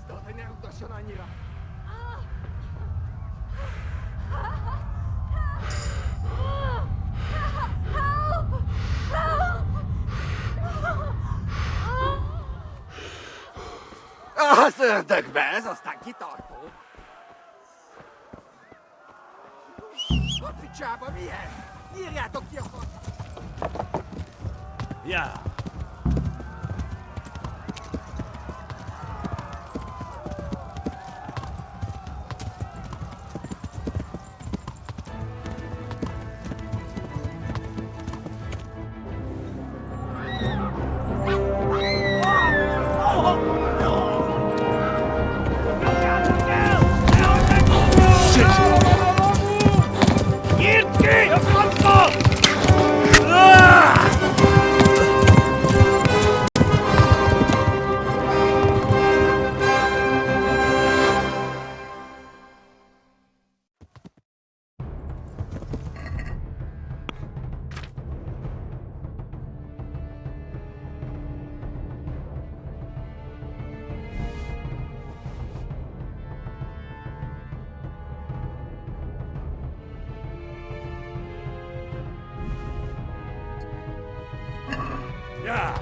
Tuota ne utasson annyira. Az ördögbe, ez aztán kitartó. A picsába milyen? Írjátok ki a fasz! Ja. Yeah.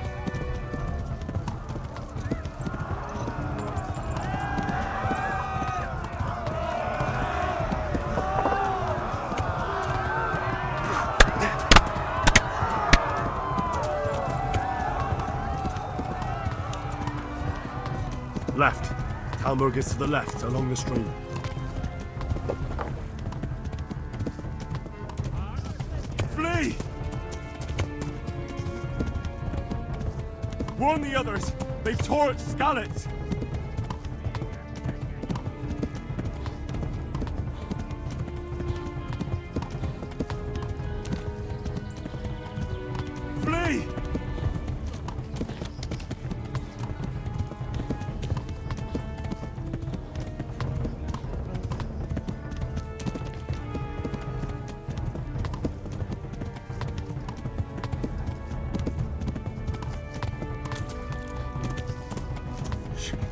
Left. Talmberg is to the left, along the stream. Flee! Warn the others! They've tore at Skalitz! Flee!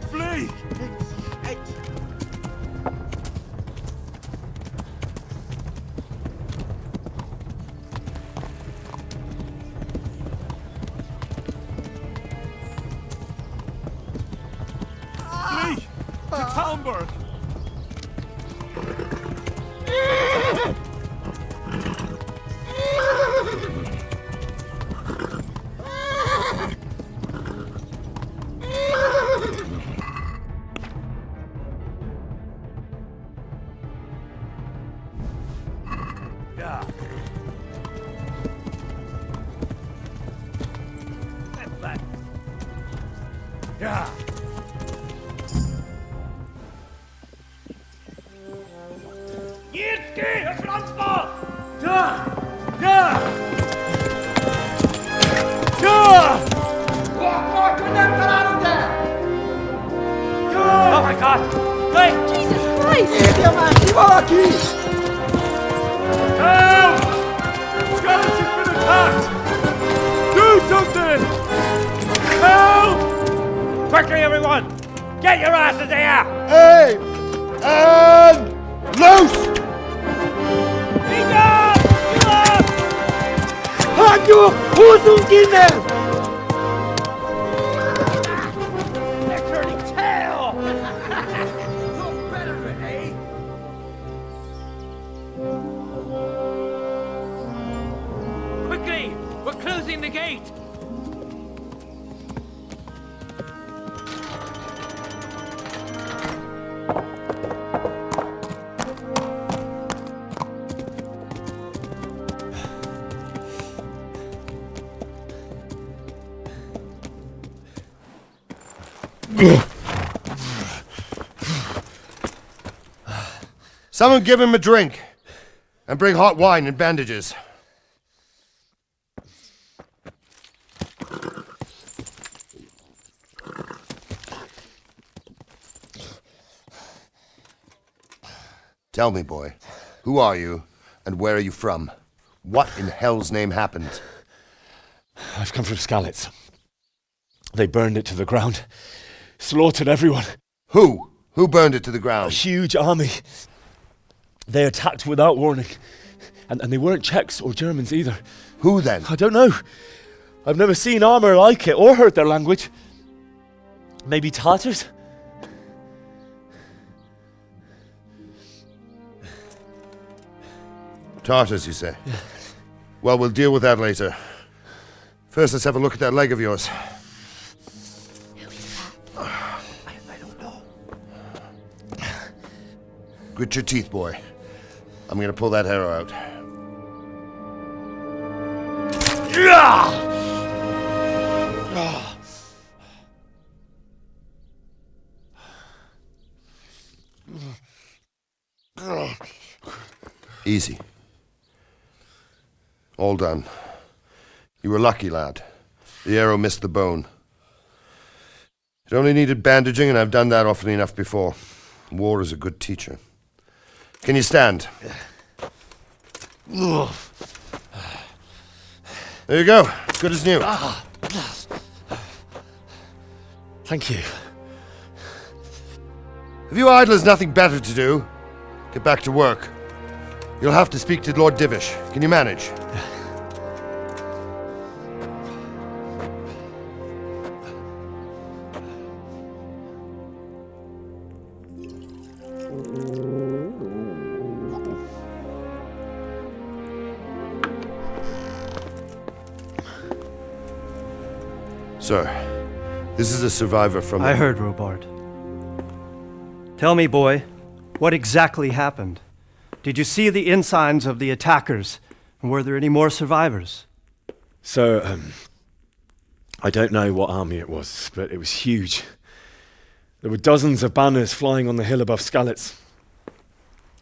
Flee! Flee! To Talmberg! Yeah. Step back. Yeah. Jetzt geh, Pflanzbach! Ja! Ja! Ja! Oh my God! Hey! Jesus Christ! Help! Skalitz has been attacked! Do something! Help! Quickly, everyone! Get your asses here! Hey! And loose! Enough! Enough! Hanyo! Húzzunk They're turning tail! Look better, eh? Quickly! We're closing the gate! Someone give him a drink. And bring hot wine and bandages. Tell me, boy, who are you and where are you from? What in hell's name happened? I've come from Skalitz. They burned it to the ground, slaughtered everyone. Who? Who burned it to the A ground? huge army. They attacked without warning. And they weren't Czechs or Germans either. Who then? I don't know. I've never seen armor like it or heard their language. Maybe Tatars? Tartars, you say? Yeah. Well, we'll deal with that later. First, let's have a look at that leg of yours. Who is that? I don't know. Grit your teeth, boy. I'm gonna pull that arrow out. Easy. All done. You were lucky, lad. The arrow missed the bone. It only needed bandaging, and I've done that often enough before. War is a good teacher. Can you stand? There you go. Good as new. Thank you. Have you idlers nothing better to do? Get back to work. You'll have to speak to Lord Divish. Can you manage? Sir, this is a survivor from... I heard, Robard. Tell me, boy, what exactly happened? Did you see the ensigns of the attackers? And were there any more survivors? So, I don't know what army it was, but it was huge. There were dozens of banners flying on the hill above Skalitz.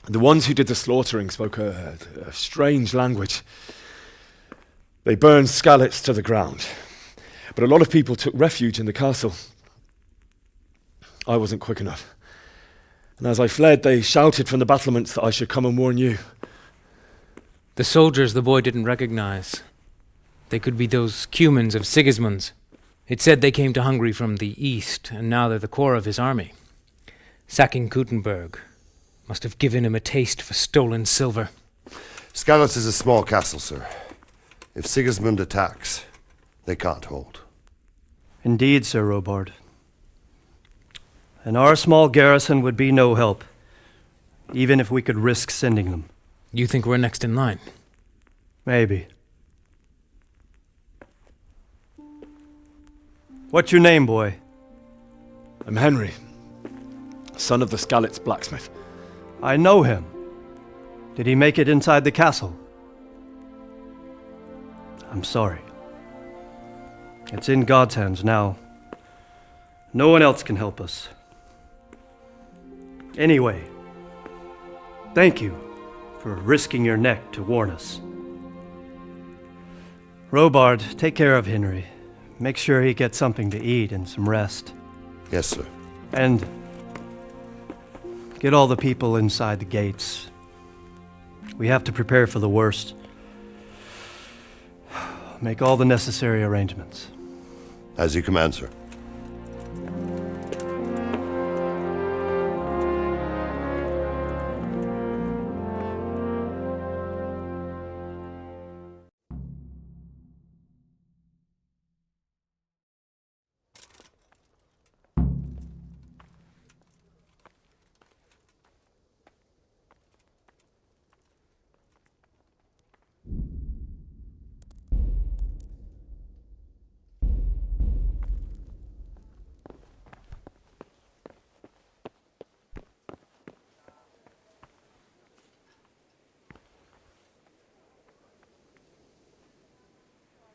The ones who did the slaughtering spoke a strange language. They burned Skalitz to the ground. But a lot of people took refuge in the castle. I wasn't quick enough. And as I fled, they shouted from the battlements that I should come and warn you. The soldiers the boy didn't recognize. They could be those Cumans of Sigismund's. It said they came to Hungary from the east, and now they're the core of his army. Sacking Kuttenberg must have given him a taste for stolen silver. Skalitz is a small castle, sir. If Sigismund attacks, they can't hold. Indeed, Sir Robard. And our small garrison would be no help, even if we could risk sending them. You think we're next in line? Maybe. What's your name, boy? I'm Henry, son of the Skalitz blacksmith. I know him. Did he make it inside the castle? I'm sorry. It's in God's hands now. No one else can help us. Anyway, thank you for risking your neck to warn us. Robard, take care of Henry. Make sure he gets something to eat and some rest. Yes, sir. And get all the people inside the gates. We have to prepare for the worst. Make all the necessary arrangements. As you command, sir.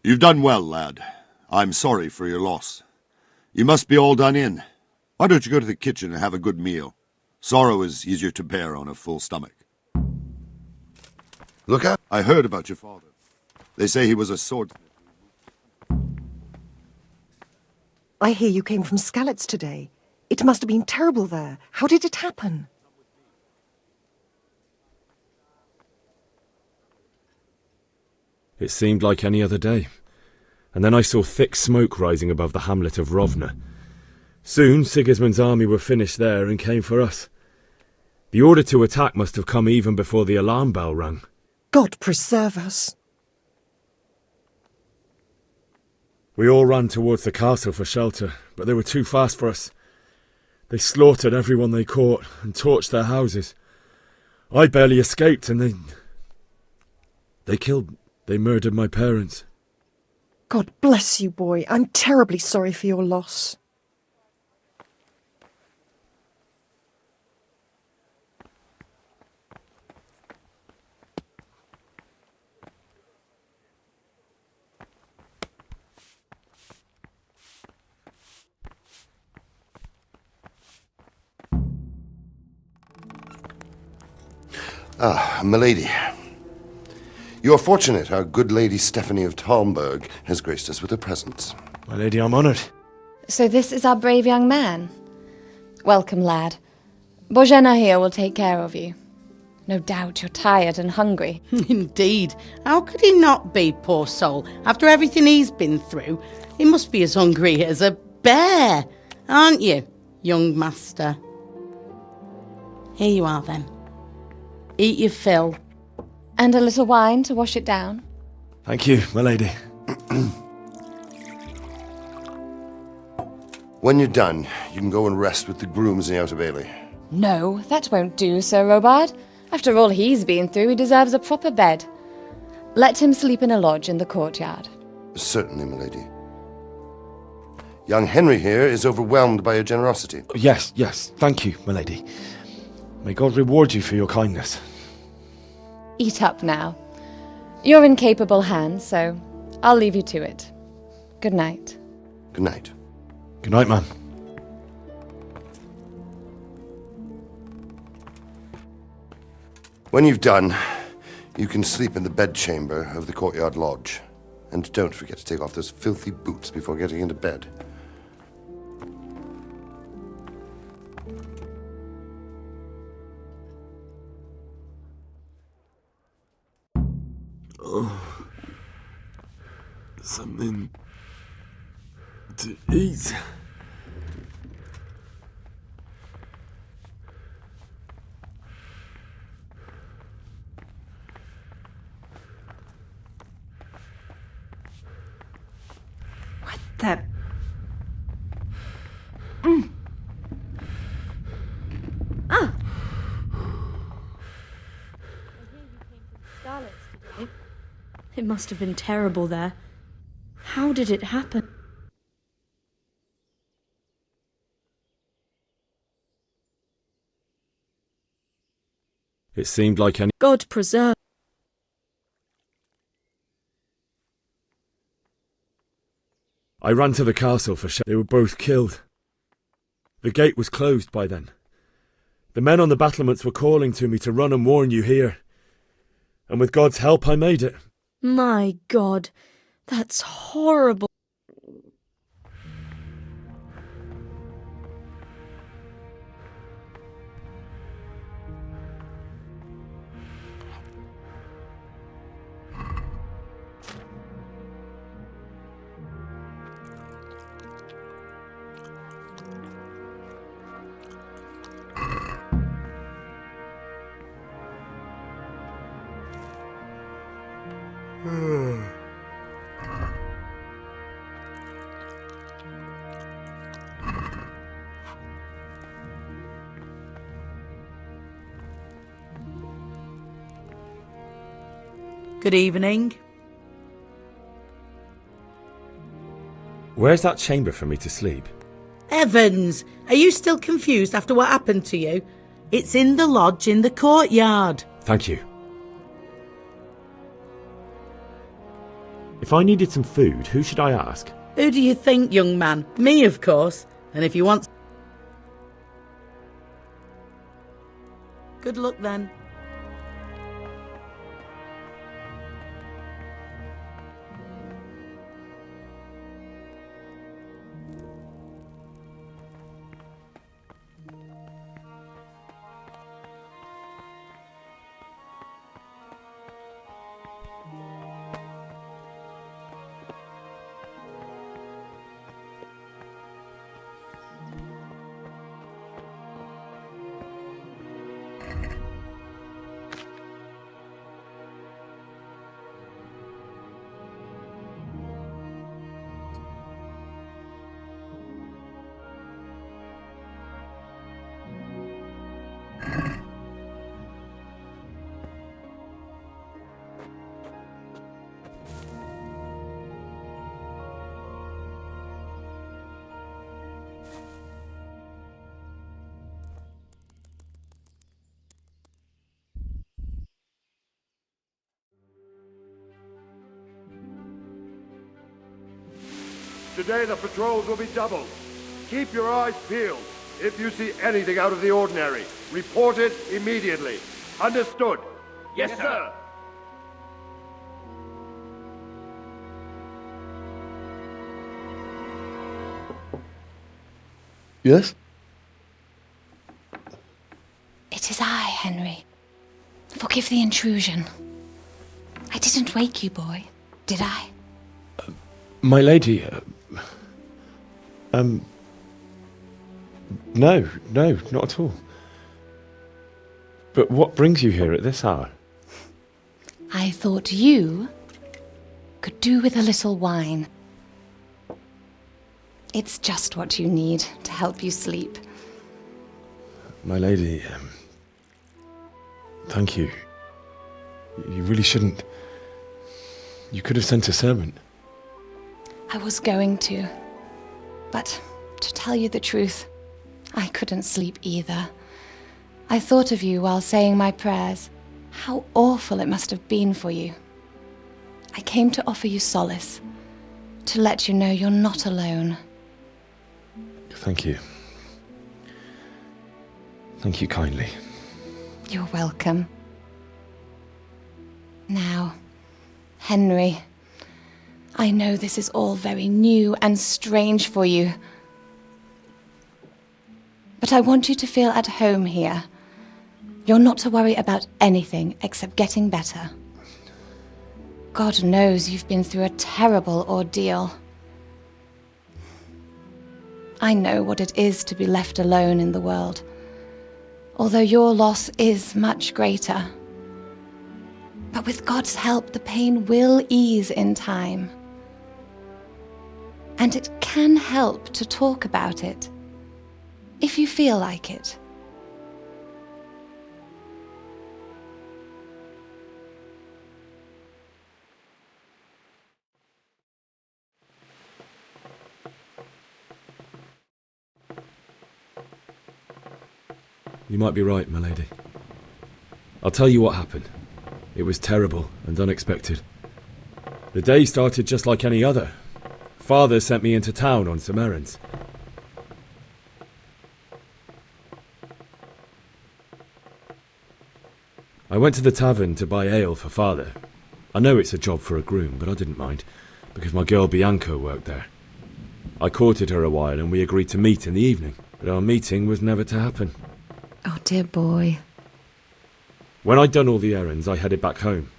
You've done well, lad. I'm sorry for your loss. You must be all done in. Why don't you go to the kitchen and have a good meal? Sorrow is easier to bear on a full stomach. Look out. I heard about your father. They say he was a swordsmith. I hear you came from Skalitz today. It must have been terrible there. How did it happen? It seemed like any other day. And then I saw thick smoke rising above the hamlet of Rovna. Soon Sigismund's army were finished there and came for us. The order to attack must have come even before the alarm bell rang. God preserve us. We all ran towards the castle for shelter, but they were too fast for us. They slaughtered everyone they caught and torched their houses. I barely escaped, and they murdered my parents. God bless you, boy. I'm terribly sorry for your loss. Ah, milady. You are fortunate our good lady Stephanie of Talmberg has graced us with her presence. My lady, I'm honoured. So this is our brave young man. Welcome, lad. Bozhena here will take care of you. No doubt you're tired and hungry. Indeed. How could he not be, poor soul? After everything he's been through, he must be as hungry as a bear, aren't you, young master? Here you are, then. Eat your fill. And a little wine to wash it down. Thank you, my lady. When you're done, you can go and rest with the grooms in the Outer Bailey. No, that won't do, Sir Robard. After all he's been through, he deserves a proper bed. Let him sleep in a lodge in the courtyard. Certainly, milady. Young Henry here is overwhelmed by your generosity. Yes, thank you, my lady. May God reward you for your kindness. Eat up now. You're in capable hands, so I'll leave you to it. Good night. Good night. Good night, ma'am. When you've done, you can sleep in the bedchamber of the courtyard lodge. And don't forget to take off those filthy boots before getting into bed. Something to eat. What the... Ah! It must have been terrible there. How did it happen? It seemed like any... God preserve. I ran to the castle for shelter. They were both killed. The gate was closed by then. The men on the battlements were calling to me to run and warn you here. And with God's help, I made it. My God, that's horrible. Good evening. Where's that chamber for me to sleep? Evans, are you still confused after what happened to you? It's in the lodge in the courtyard. Thank you. If I needed some food, who should I ask? Who do you think, young man? Me, of course. And if you want... Good luck then. Today the patrols will be doubled. Keep your eyes peeled. If you see anything out of the ordinary, report it immediately. Understood? Yes, sir. Yes? It is I, Henry. Forgive the intrusion. I didn't wake you, boy, did I? My lady, no, not at all. But what brings you here at this hour? I thought you could do with a little wine. It's just what you need to help you sleep. My lady, thank you. You really shouldn't. You could have sent a servant. I was going to. But to tell you the truth, I couldn't sleep either. I thought of you while saying my prayers. How awful it must have been for you. I came to offer you solace, to let you know you're not alone. Thank you. Thank you kindly. You're welcome. Now, Henry, I know this is all very new and strange for you, but I want you to feel at home here. You're not to worry about anything except getting better. God knows you've been through a terrible ordeal. I know what it is to be left alone in the world, although your loss is much greater. But with God's help, the pain will ease in time. And it can help to talk about it, if you feel like it. You might be right, my lady. I'll tell you what happened. It was terrible and unexpected. The day started just like any other. Father sent me into town on some errands. I went to the tavern to buy ale for Father. I know it's a job for a groom, but I didn't mind, because my girl Bianca worked there. I courted her a while and we agreed to meet in the evening, but our meeting was never to happen. Oh, dear boy. When I'd done all the errands, I headed back home.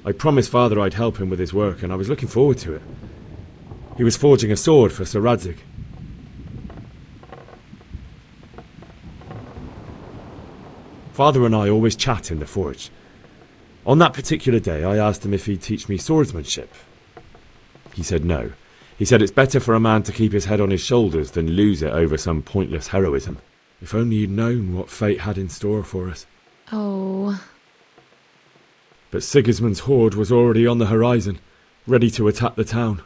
I promised Father I'd help him with his work, and I was looking forward to it. He was forging a sword for Sir Radzig. Father and I always chat in the forge. On that particular day, I asked him if he'd teach me swordsmanship. He said no. He said it's better for a man to keep his head on his shoulders than lose it over some pointless heroism. If only he'd known what fate had in store for us. Oh. But Sigismund's horde was already on the horizon, ready to attack the town.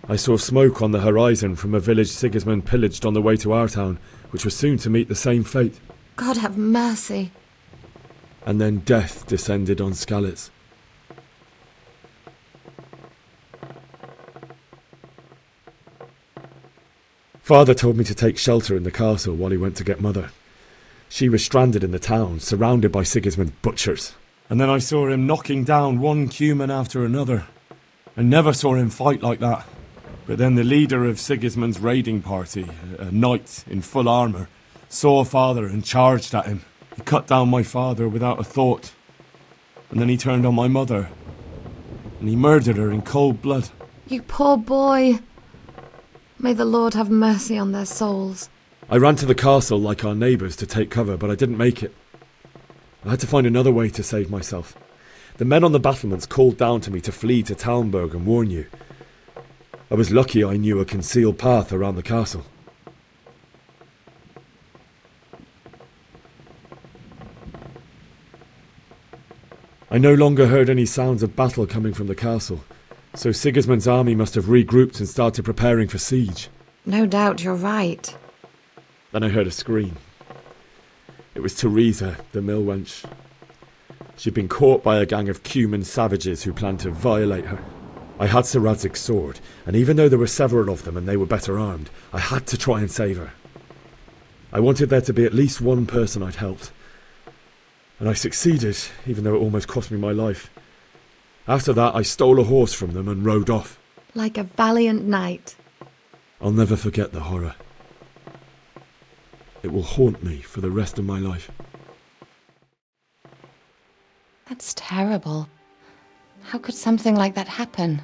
I saw smoke on the horizon from a village Sigismund pillaged on the way to our town, which was soon to meet the same fate. God have mercy. And then death descended on Skalitz. Father told me to take shelter in the castle while he went to get Mother. She was stranded in the town, surrounded by Sigismund's butchers. And then I saw him knocking down one Cuman after another. I never saw him fight like that. But then the leader of Sigismund's raiding party, a knight in full armour, saw Father and charged at him. He cut down my father without a thought. And then he turned on my mother. And he murdered her in cold blood. You poor boy. May the Lord have mercy on their souls. I ran to the castle like our neighbours to take cover, but I didn't make it. I had to find another way to save myself. The men on the battlements called down to me to flee to Talmberg and warn you. I was lucky I knew a concealed path around the castle. I no longer heard any sounds of battle coming from the castle, so Sigismund's army must have regrouped and started preparing for siege. No doubt you're right. Then I heard a scream. It was Teresa, the mill wench. She'd been caught by a gang of Cuman savages who planned to violate her. I had Sir Radzig's sword, and even though there were several of them and they were better armed, I had to try and save her. I wanted there to be at least one person I'd helped. And I succeeded, even though it almost cost me my life. After that, I stole a horse from them and rode off. Like a valiant knight. I'll never forget the horror. It will haunt me for the rest of my life. That's terrible. How could something like that happen?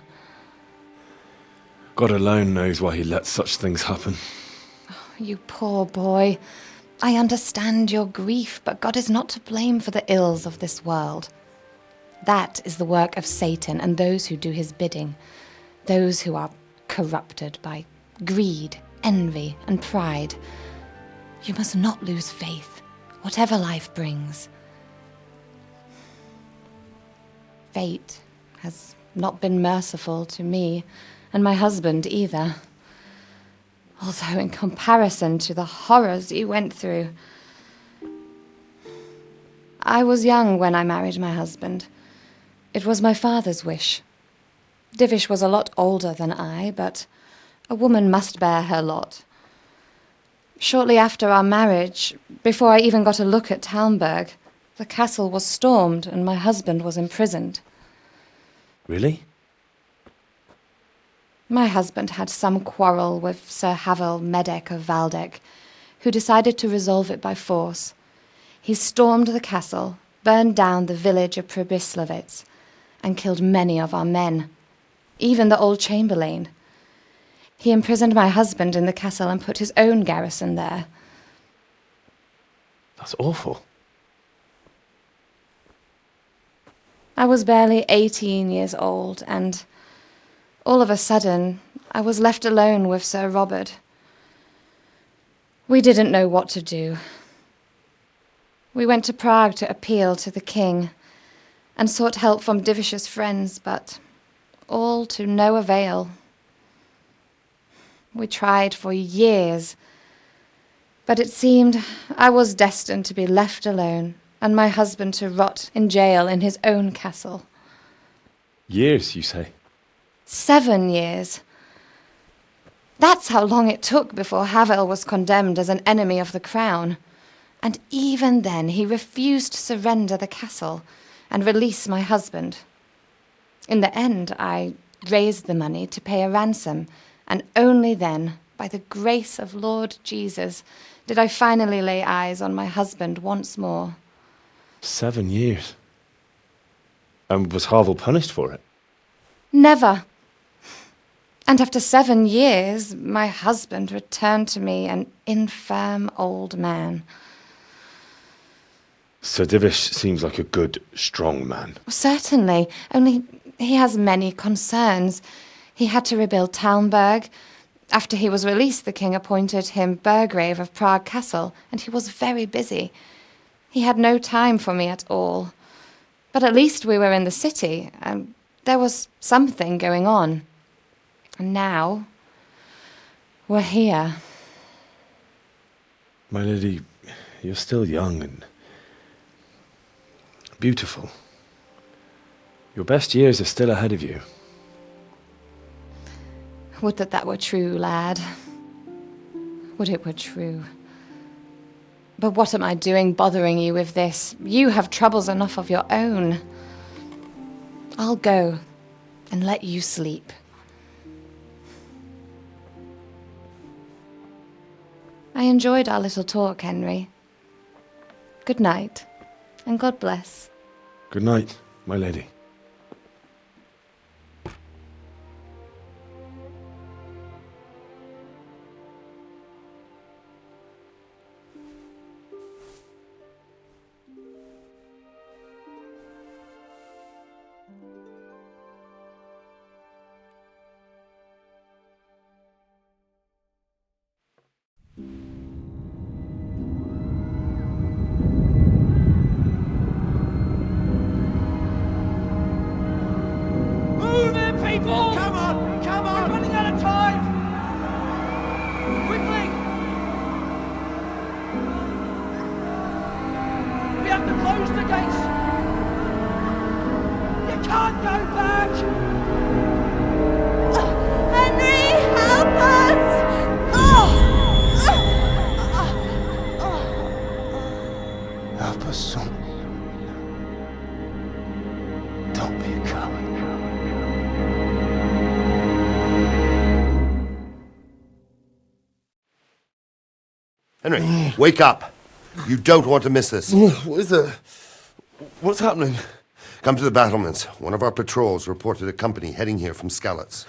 God alone knows why he lets such things happen. Oh, you poor boy. I understand your grief, but God is not to blame for the ills of this world. That is the work of Satan and those who do his bidding. Those who are corrupted by greed, envy, and pride. You must not lose faith, whatever life brings. Fate has not been merciful to me, and my husband either. Although in comparison to the horrors you went through. I was young when I married my husband. It was my father's wish. Divish was a lot older than I, but a woman must bear her lot. Shortly after our marriage, before I even got a look at Talmberg, the castle was stormed and my husband was imprisoned. Really? My husband had some quarrel with Sir Havel Medek of Valdek, who decided to resolve it by force. He stormed the castle, burned down the village of Pribyslavitz, and killed many of our men, even the old chamberlain. He imprisoned my husband in the castle and put his own garrison there. That's awful. I was barely 18 years old, and all of a sudden, I was left alone with Sir Robert. We didn't know what to do. We went to Prague to appeal to the king and sought help from Divish's friends, but all to no avail. We tried for years, but it seemed I was destined to be left alone and my husband to rot in jail in his own castle. Years, you say? 7 years. That's how long it took before Havel was condemned as an enemy of the crown. And even then he refused to surrender the castle and release my husband. In the end, I raised the money to pay a ransom, and only then, by the grace of Lord Jesus, did I finally lay eyes on my husband once more. 7 years? And was Havel punished for it? Never. And after 7 years, my husband returned to me an infirm old man. Sir Divish seems like a good, strong man. Certainly, only he has many concerns. He had to rebuild Talmberg. After he was released, the king appointed him Burgrave of Prague Castle, and he was very busy. He had no time for me at all. But at least we were in the city, and there was something going on. And now, we're here. My lady, you're still young and beautiful. Your best years are still ahead of you. Would that that were true, lad. Would it were true. But what am I doing bothering you with this? You have troubles enough of your own. I'll go and let you sleep. I enjoyed our little talk, Henry. Good night, and God bless. Good night, my lady. People! Come on! Come on! We're running out of time! Quickly! We have to close the gates! Henry, wake up. You don't want to miss this. What is it? What's happening? Come to the battlements. One of our patrols reported a company heading here from Skalitz.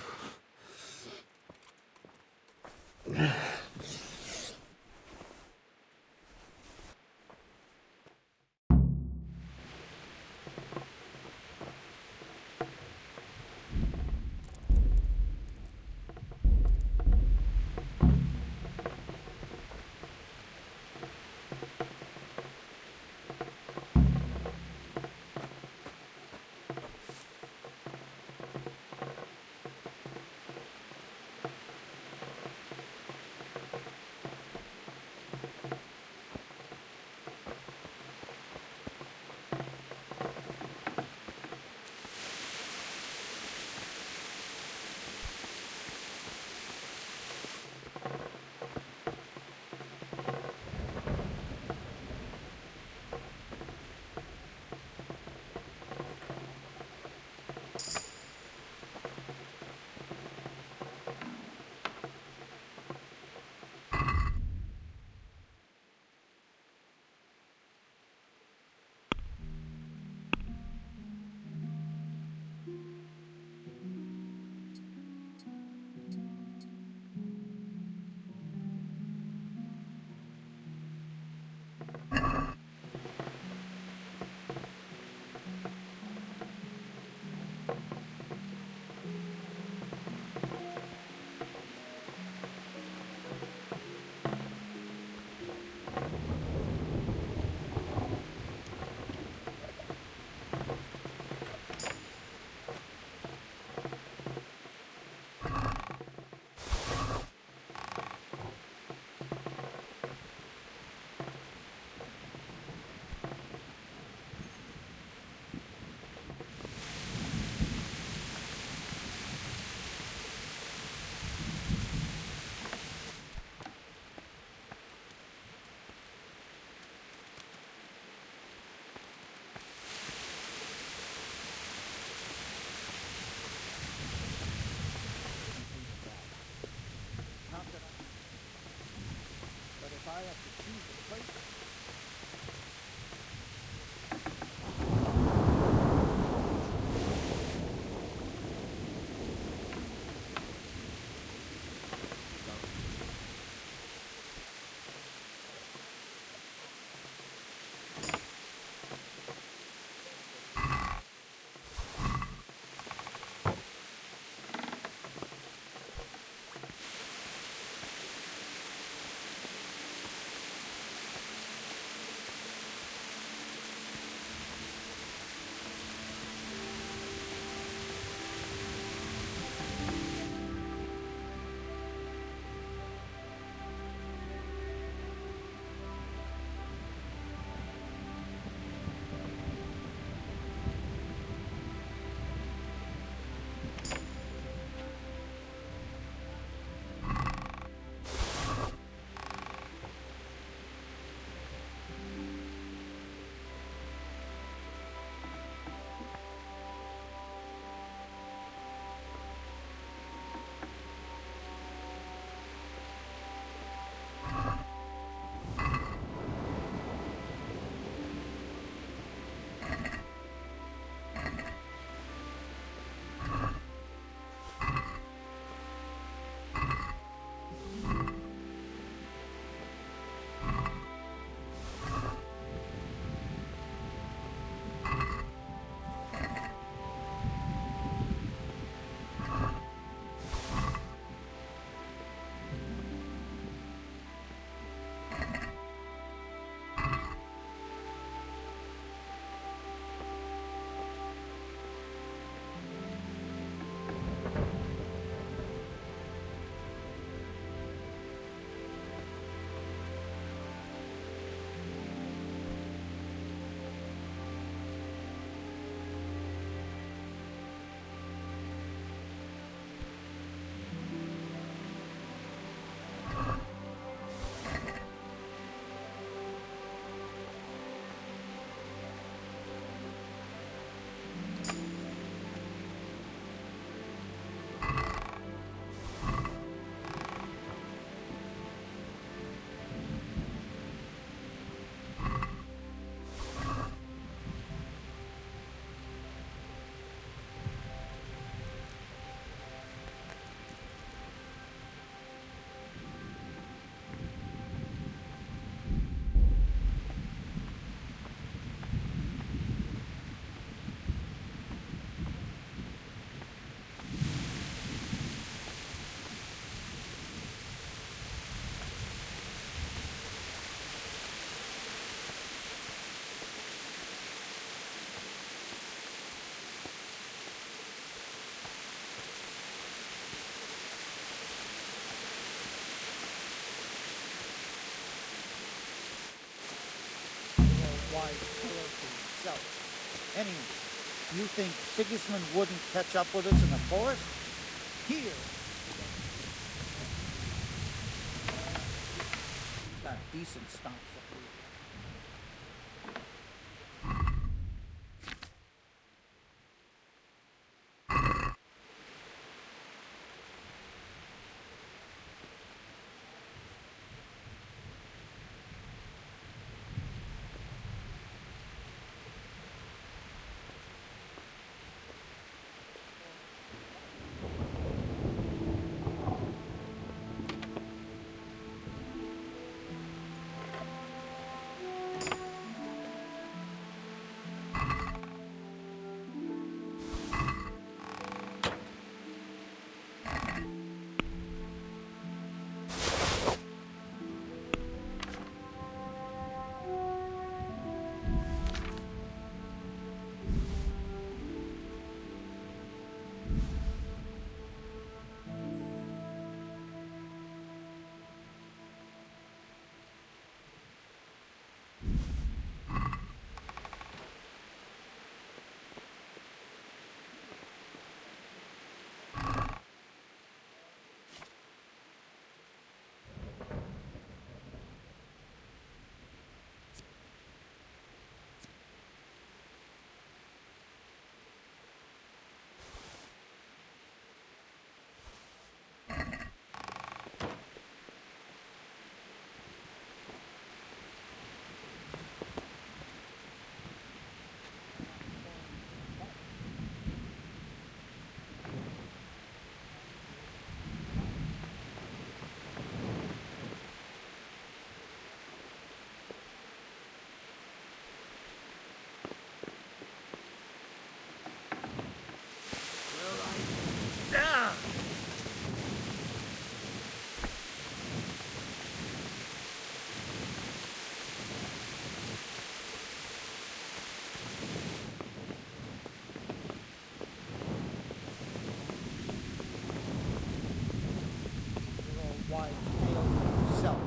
Anyway, you think Sigismund wouldn't catch up with us in the forest? Here. Got decent stumps up here. Wise tale for yourself.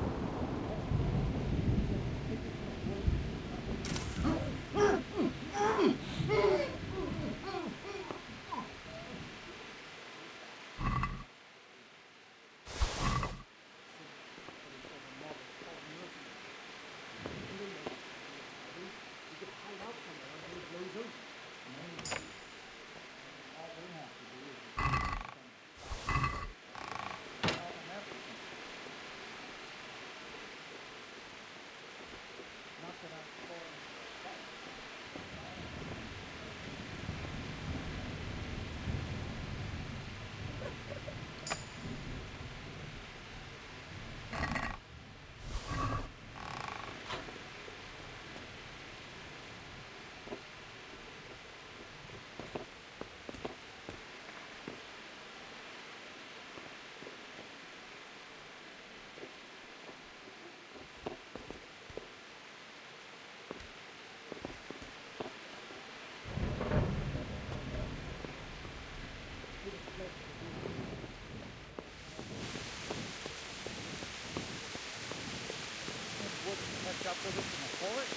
Catch up with us in the forest?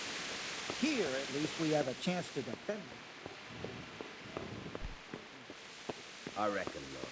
Here, at least, we have a chance to defend it. I reckon not.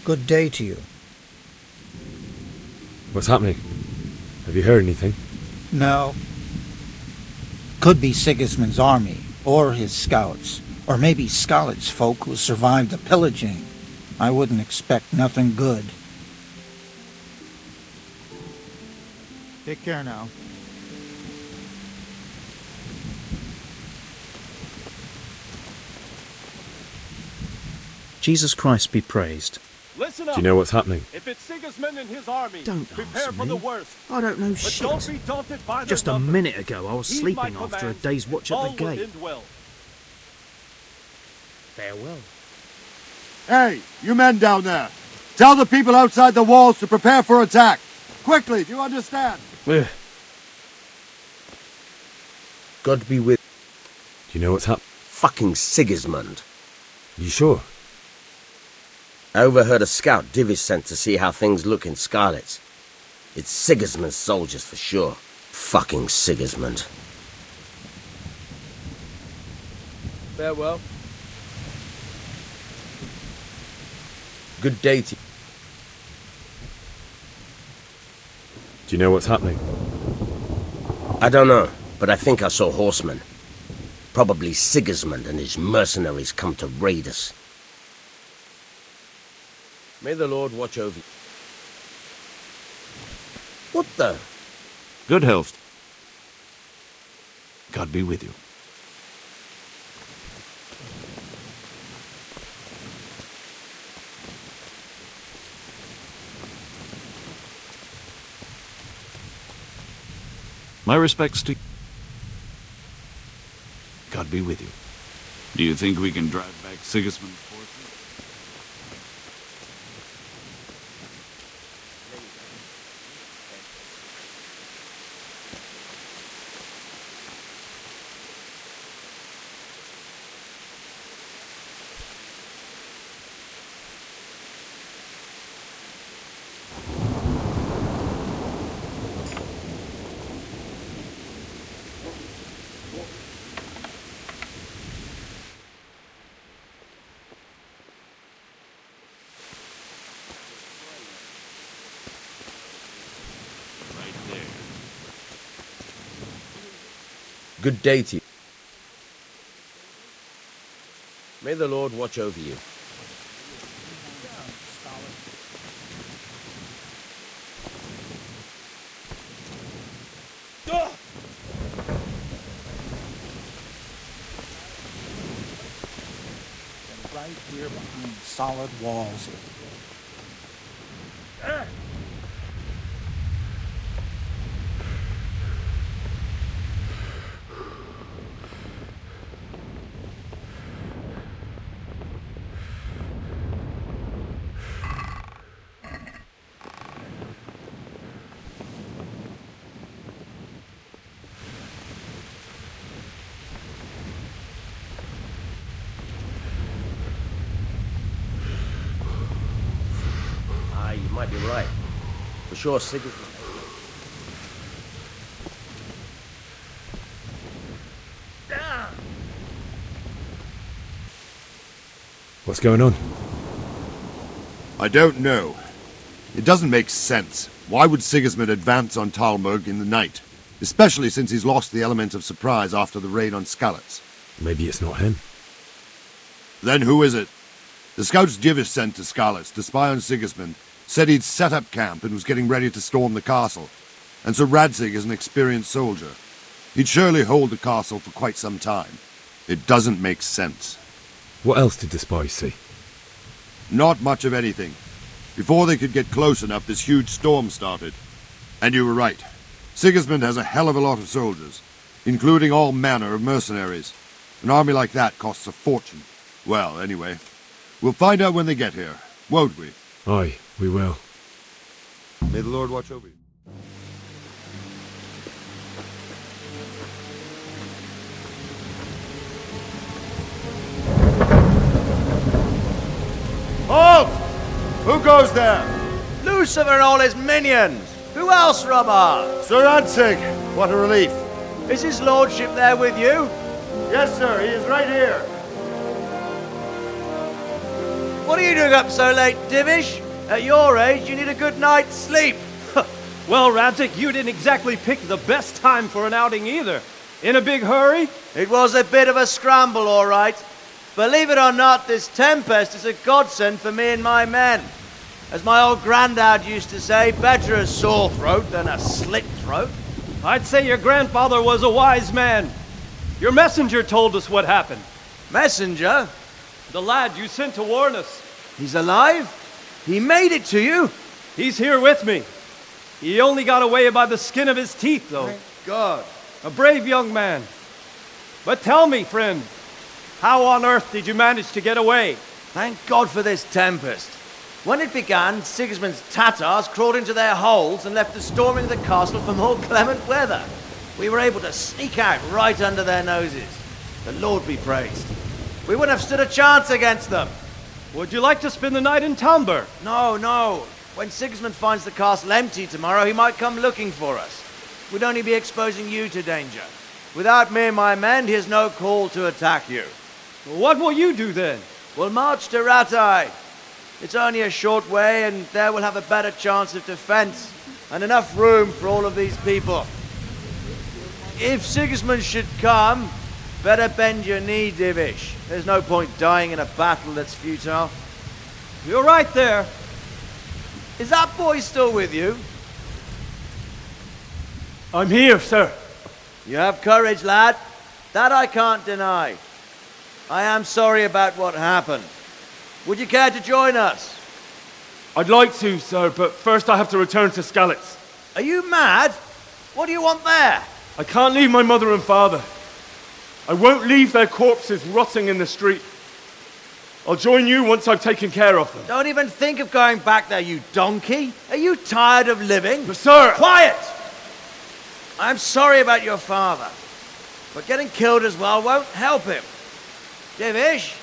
Good day to you. What's happening? Have you heard anything? No. Could be Sigismund's army, or his scouts, or maybe Skalitz folk who survived the pillaging. I wouldn't expect nothing good. Take care now. Jesus Christ be praised. Listen Do up. you know what's happening? If it's Sigismund and his army, Don't prepare ask for the me. worst. I don't know But shit. don't be daunted by Just their a numbers. minute ago, I was Heed sleeping my after a commands, day's watch at all the will gate. end well. Farewell. Hey, you men down there. Tell the people outside the walls to prepare for attack. Quickly, do you understand? God be with... Do you know what's happening? Fucking Sigismund. You sure? I overheard a scout Divish sent to see how things look in Skalitz. It's Sigismund's soldiers for sure. Fucking Sigismund. Farewell. Good day to you. Do you know what's happening? I don't know, but I think I saw horsemen. Probably Sigismund and his mercenaries come to raid us. May the Lord watch over you. What the? Good health. God be with you. My respects to... God be with you. Do you think we can drive back Sigismund's forces? Good day to you. May the Lord watch over you. Right here behind solid walls. You might be right. For sure, Sigismund. What's going on? I don't know. It doesn't make sense. Why would Sigismund advance on Talmberg in the night? Especially since he's lost the element of surprise after the raid on Skalitz. Maybe it's not him. Then who is it? The scouts Divish sent to Skalitz to spy on Sigismund said he'd set up camp and was getting ready to storm the castle. And Sir Radzig is an experienced soldier. He'd surely hold the castle for quite some time. It doesn't make sense. What else did the spies see? Not much of anything. Before they could get close enough, this huge storm started. And you were right. Sigismund has a hell of a lot of soldiers, including all manner of mercenaries. An army like that costs a fortune. Well, anyway, we'll find out when they get here, won't we? Aye, we will. May the Lord watch over you. Halt! Who goes there? Lucifer and all his minions! Who else, Robber? Sir Radzig! What a relief! Is his lordship there with you? Yes, sir, he is right here. What are you doing up so late, Divish? At your age, you need a good night's sleep. Well, Radzik, you didn't exactly pick the best time for an outing either. In a big hurry? It was a bit of a scramble, all right. Believe it or not, this tempest is a godsend for me and my men. As my old granddad used to say, better a sore throat than a slit throat. I'd say your grandfather was a wise man. Your messenger told us what happened. Messenger? The lad you sent to warn us. He's alive? He made it to you? He's here with me. He only got away by the skin of his teeth, though. Thank God. A brave young man. But tell me, friend, how on earth did you manage to get away? Thank God for this tempest. When it began, Sigismund's Tatars crawled into their holes and left us storming the castle for more clement weather. We were able to sneak out right under their noses. The Lord be praised. We wouldn't have stood a chance against them. Would you like to spend the night in Tamber? No. When Sigismund finds the castle empty tomorrow, he might come looking for us. We'd only be exposing you to danger. Without me and my men, he has no call to attack you. What will you do then? We'll march to Ratai. It's only a short way, and there we'll have a better chance of defense and enough room for all of these people. If Sigismund should come, better bend your knee, Divish. There's no point dying in a battle that's futile. You're right there. Is that boy still with you? I'm here, sir. You have courage, lad. That I can't deny. I am sorry about what happened. Would you care to join us? I'd like to, sir, but first I have to return to Skalitz. Are you mad? What do you want there? I can't leave my mother and father. I won't leave their corpses rotting in the street. I'll join you once I've taken care of them. Don't even think of going back there, you donkey. Are you tired of living? But sir! Quiet! I'm sorry about your father, but getting killed as well won't help him. Divish,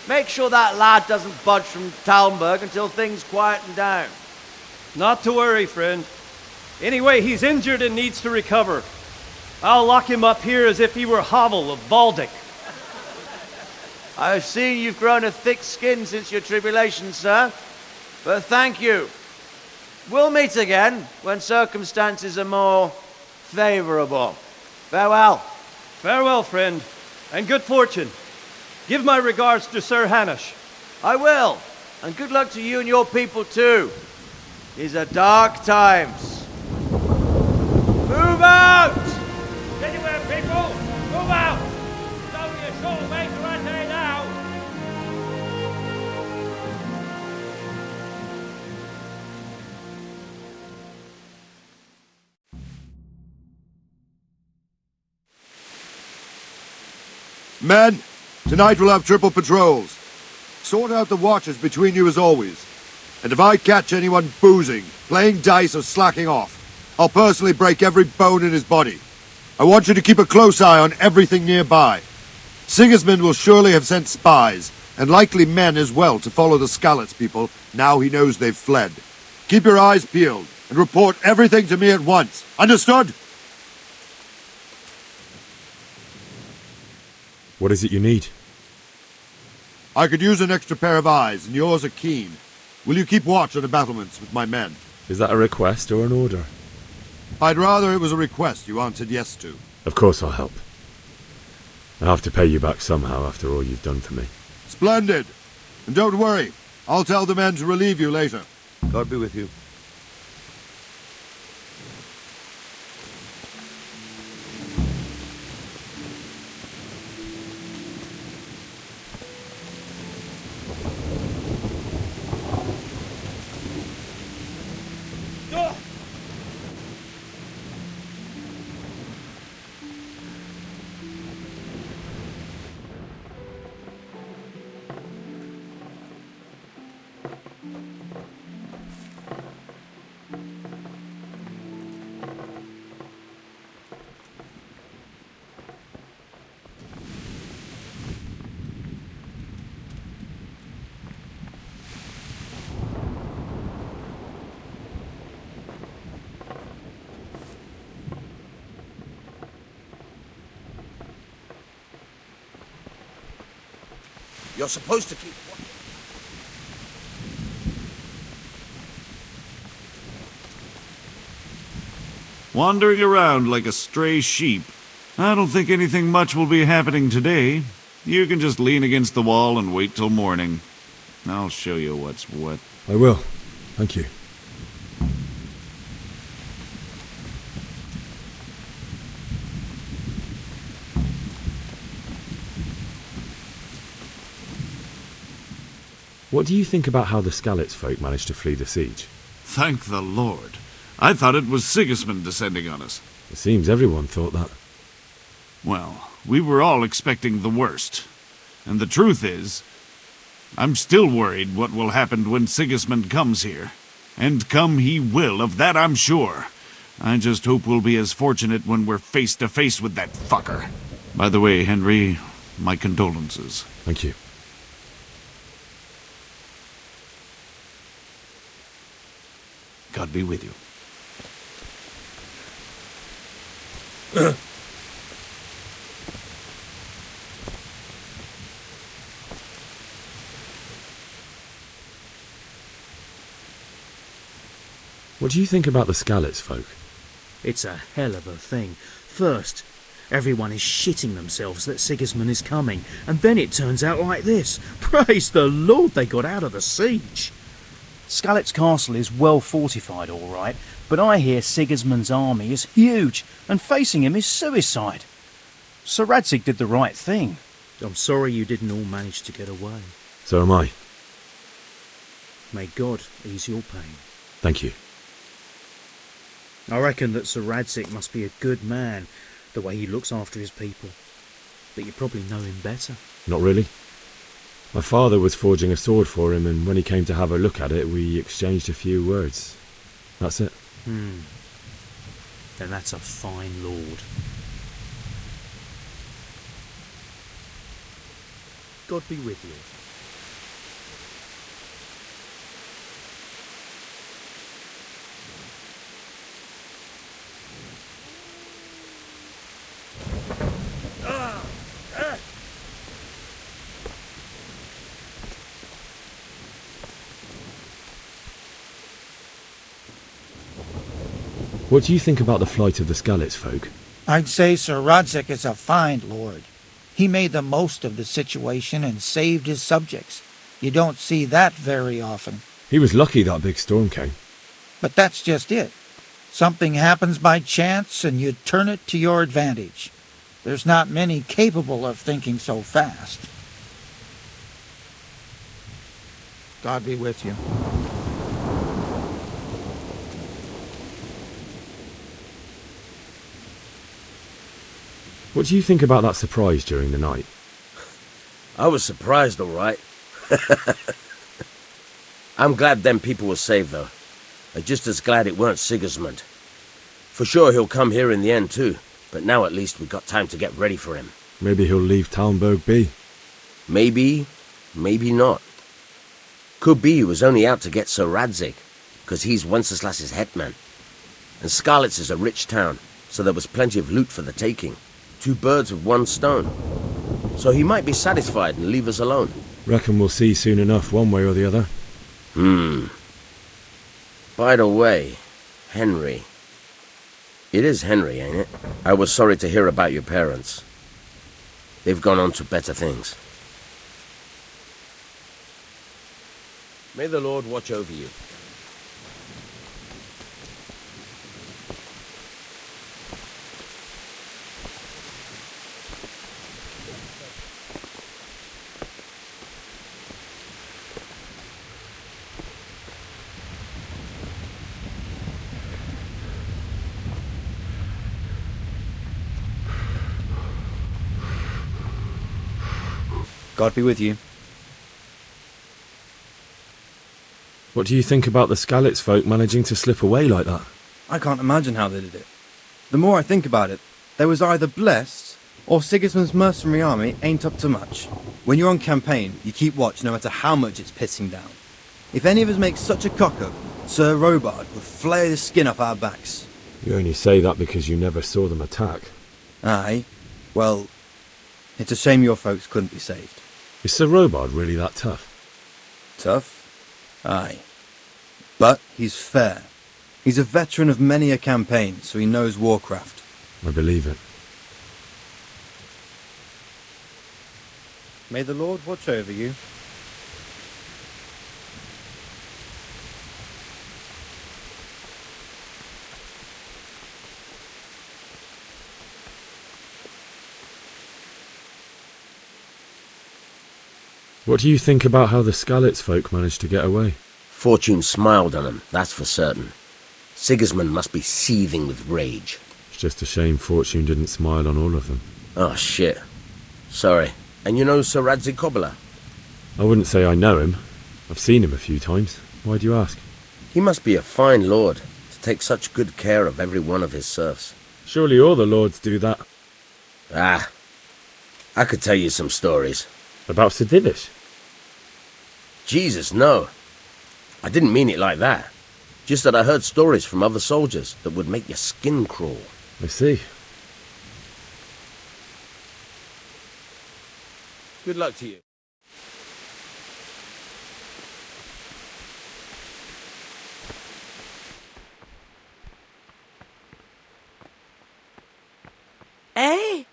make sure that lad doesn't budge from Talmberg until things quieten down. Not to worry, friend. Anyway, he's injured and needs to recover. I'll lock him up here as if he were Havel of Baldic. I've seen you've grown a thick skin since your tribulation, sir. But thank you. We'll meet again when circumstances are more favorable. Farewell. Farewell, friend, and good fortune. Give my regards to Sir Hanush. I will, and good luck to you and your people too. These are dark times. Move out! Anywhere, people! Move out! It's only a short way to Rattay now! Men, tonight we'll have triple patrols. Sort out the watches between you as always. And if I catch anyone boozing, playing dice or slacking off, I'll personally break every bone in his body. I want you to keep a close eye on everything nearby. Sigismund will surely have sent spies, and likely men as well, to follow the Skalitz people now he knows they've fled. Keep your eyes peeled, and report everything to me at once. Understood? What is it you need? I could use an extra pair of eyes, and yours are keen. Will you keep watch on the battlements with my men? Is that a request or an order? I'd rather it was a request you answered yes to. Of course I'll help. I have to pay you back somehow after all you've done for me. Splendid! And don't worry, I'll tell the men to relieve you later. God be with you. You're supposed to keep... wandering around like a stray sheep. I don't think anything much will be happening today. You can just lean against the wall and wait till morning. I'll show you what's what. I will. Thank you. What do you think about how the Skalitz folk managed to flee the siege? Thank the Lord. I thought it was Sigismund descending on us. It seems everyone thought that. Well, we were all expecting the worst. And the truth is, I'm still worried what will happen when Sigismund comes here. And come he will, of that I'm sure. I just hope we'll be as fortunate when we're face to face with that fucker. By the way, Henry, my condolences. Thank you. God be with you. What do you think about the Skalitz folk? It's a hell of a thing. First, everyone is shitting themselves that Sigismund is coming, and then it turns out like this. Praise the Lord they got out of the siege. Skalitz Castle is well fortified, all right, but I hear Sigismund's army is huge, and facing him is suicide. Sir Radzig did the right thing. I'm sorry you didn't all manage to get away. So am I. May God ease your pain. Thank you. I reckon that Sir Radzig must be a good man, the way he looks after his people. But you probably know him better. Not really. My father was forging a sword for him, and when he came to have a look at it, we exchanged a few words. That's it. Then that's a fine lord. God be with you. What do you think about the flight of the Skalitz folk? I'd say Sir Radzig is a fine lord. He made the most of the situation and saved his subjects. You don't see that very often. He was lucky that big storm came. But that's just it. Something happens by chance and you turn it to your advantage. There's not many capable of thinking so fast. God be with you. What do you think about that surprise during the night? I was surprised, all right. I'm glad them people were saved, though. I'm just as glad it weren't Sigismund. For sure he'll come here in the end, too. But now at least we've got time to get ready for him. Maybe he'll leave Talmberg be. Maybe, maybe not. Could be he was only out to get Sir Radzig, because he's Wenceslas's hetman. And Skalitz is a rich town, so there was plenty of loot for the taking. 2 birds with 1 stone. So he might be satisfied and leave us alone. Reckon we'll see soon enough, one way or the other. By the way, Henry. It is Henry, ain't it? I was sorry to hear about your parents. They've gone on to better things. May the Lord watch over you. God be with you. What do you think about the Skalitz folk managing to slip away like that? I can't imagine how they did it. The more I think about it, they was either blessed, or Sigismund's mercenary army ain't up to much. When you're on campaign, you keep watch no matter how much it's pissing down. If any of us make such a cock-up, Sir Robard will flay the skin off our backs. You only say that because you never saw them attack. Aye. Well, it's a shame your folks couldn't be saved. Is Sir Robard really that tough? Tough? Aye. But he's fair. He's a veteran of many a campaign, so he knows warcraft. I believe it. May the Lord watch over you. What do you think about how the Skalitz folk managed to get away? Fortune smiled on him, that's for certain. Sigismund must be seething with rage. It's just a shame Fortune didn't smile on all of them. Oh, shit. Sorry. And you know Sir Radzig Kobyla? I wouldn't say I know him. I've seen him a few times. Why do you ask? He must be a fine lord to take such good care of every one of his serfs. Surely all the lords do that. Ah. I could tell you some stories. About Sir Divish? Jesus, no. I didn't mean it like that. Just that I heard stories from other soldiers that would make your skin crawl. I see. Good luck to you. Eh?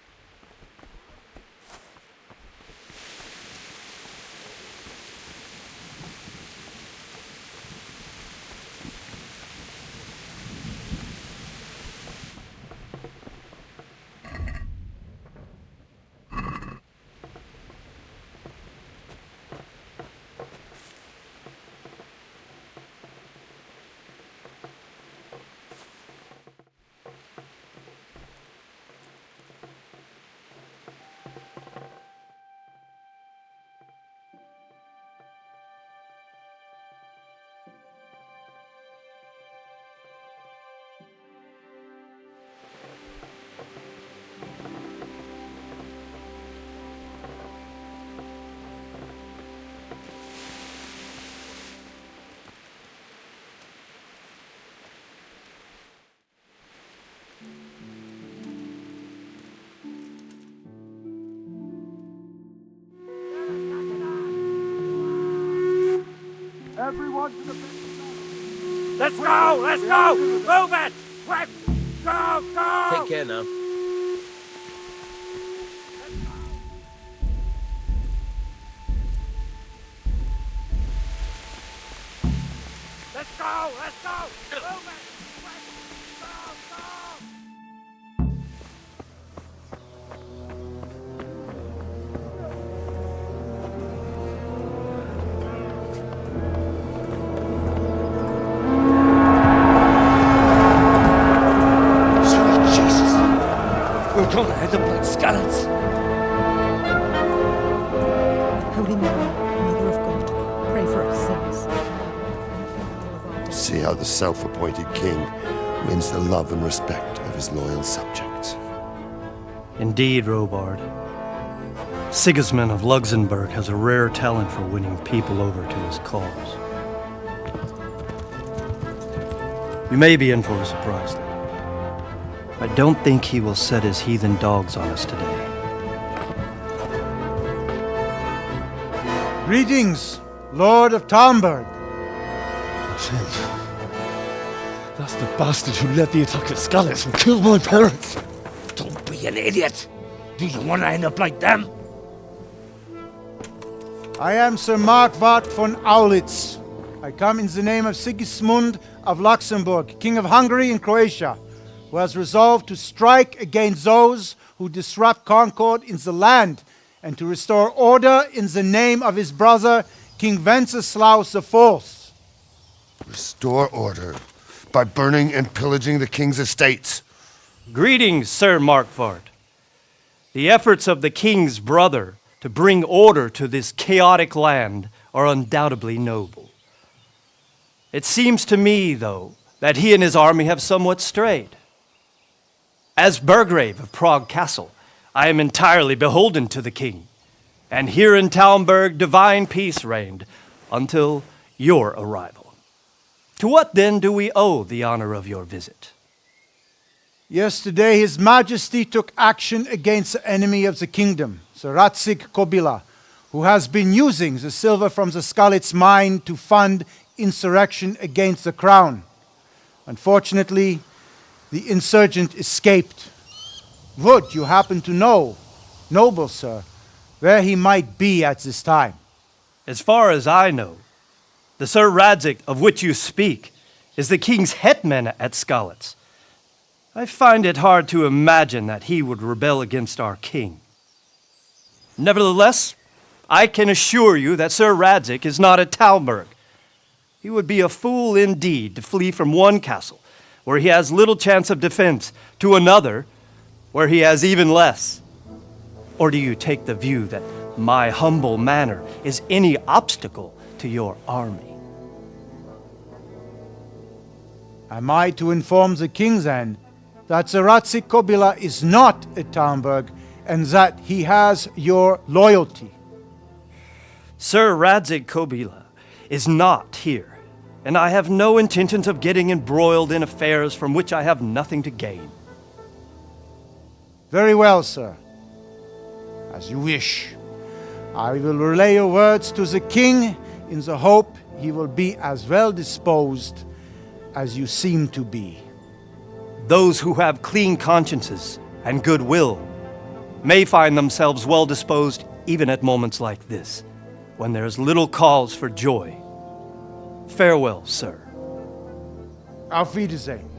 Everyone to the business. Let's go! Let's go! Move it! Quick! Go! Go! Take care now. Let's go! Let's go! Move it! Quick! Go! Go! We're gonna end up like Skalitz. Holy Mary, Mother of God, pray for us sinners. See how the self-appointed king wins the love and respect of his loyal subjects. Indeed, Robard. Sigismund of Luxembourg has a rare talent for winning people over to his cause. We may be in for a surprise, though. I don't think he will set his heathen dogs on us today. Greetings, Lord of Talmberg. That's the bastard who led the attack at Skalitz and killed my parents. Don't be an idiot. Do you want to end up like them? I am Sir Markwart von Aulitz. I come in the name of Sigismund of Luxembourg, King of Hungary and Croatia, who has resolved to strike against those who disrupt concord in the land and to restore order in the name of his brother, King Wenceslaus IV. Restore order by burning and pillaging the king's estates. Greetings, Sir Markwart. The efforts of the king's brother to bring order to this chaotic land are undoubtedly noble. It seems to me, though, that he and his army have somewhat strayed. As Burgrave of Prague Castle, I am entirely beholden to the king, and here in Talmberg divine peace reigned until your arrival. To what then do we owe the honor of your visit? Yesterday, His Majesty took action against the enemy of the kingdom, Sir Radzig Kobyla, who has been using the silver from the Skalitz mine to fund insurrection against the crown. Unfortunately, the insurgent escaped. Would you happen to know, noble sir, where he might be at this time? As far as I know, the Sir Radzig of which you speak is the king's hetman at Skalitz. I find it hard to imagine that he would rebel against our king. Nevertheless, I can assure you that Sir Radzig is not at Talmberg. He would be a fool indeed to flee from one castle, where he has little chance of defense, to another, where he has even less. Or do you take the view that my humble manner is any obstacle to your army? Am I to inform the king then that Sir Radzig Kobyla is not at Talmberg and that he has your loyalty? Sir Radzig Kobyla is not here, and I have no intentions of getting embroiled in affairs from which I have nothing to gain. Very well, sir. As you wish. I will relay your words to the king in the hope he will be as well disposed as you seem to be. Those who have clean consciences and goodwill may find themselves well disposed even at moments like this, when there is little cause for joy. Farewell, sir. Auf Wiedersehen.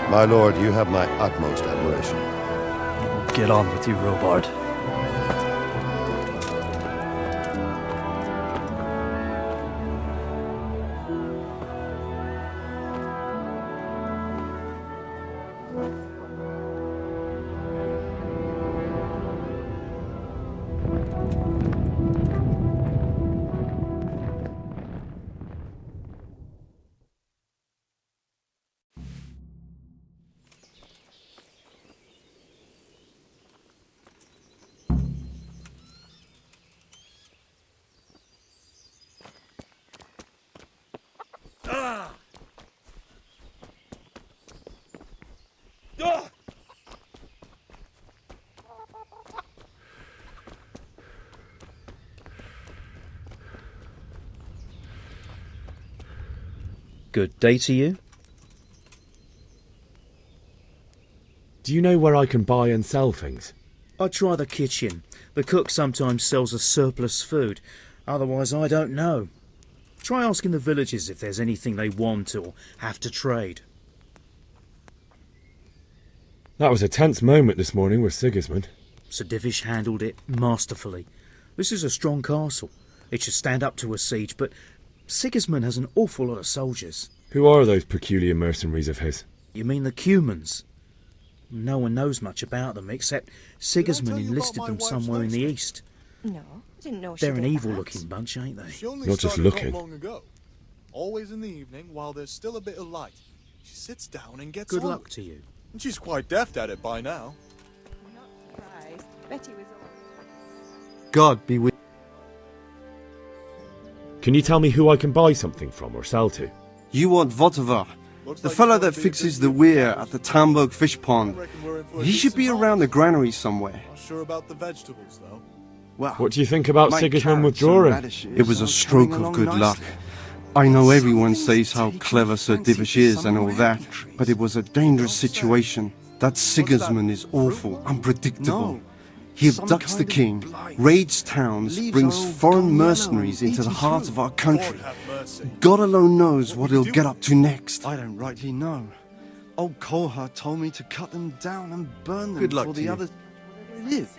My lord, you have my utmost admiration. Get on with you, Robard. Good day to you. Do you know where I can buy and sell things? I'd try the kitchen. The cook sometimes sells us surplus food. Otherwise, I don't know. Try asking the villagers if there's anything they want or have to trade. That was a tense moment this morning with Sigismund. Sir Divish handled it masterfully. This is a strong castle. It should stand up to a siege, but Sigismund has an awful lot of soldiers. Who are those peculiar mercenaries of his? You mean the Cumans? No one knows much about them, except Sigismund enlisted them somewhere in the east. No, I didn't know she They're an did evil-looking bunch, ain't they? She only Not just started looking. Not long ago. Always in the evening, while there's still a bit of light. She sits down and gets Good on. luck to you. And she's quite deft at it by now. I'm not surprised. Betty was God be with Can you tell me who I can buy something from or sell to? you. Want Votovar, the fellow that fixes the weir at the Tamburg fish pond. He should be around the granary somewhere. Not sure about the vegetables, though. Well, What do you think about my Sigismund carrots withdrawing? and radishes It was a stroke of good luck. I know everyone says how clever Sir Divish is and all that, but it was a dangerous situation. That Sigismund is awful, unpredictable. He abducts the king, raids towns, brings foreign mercenaries into the heart of our country. God alone knows what he'll get up to next. I don't rightly know. Old Kolha told me to cut them down and burn them Good luck before to the you. others live.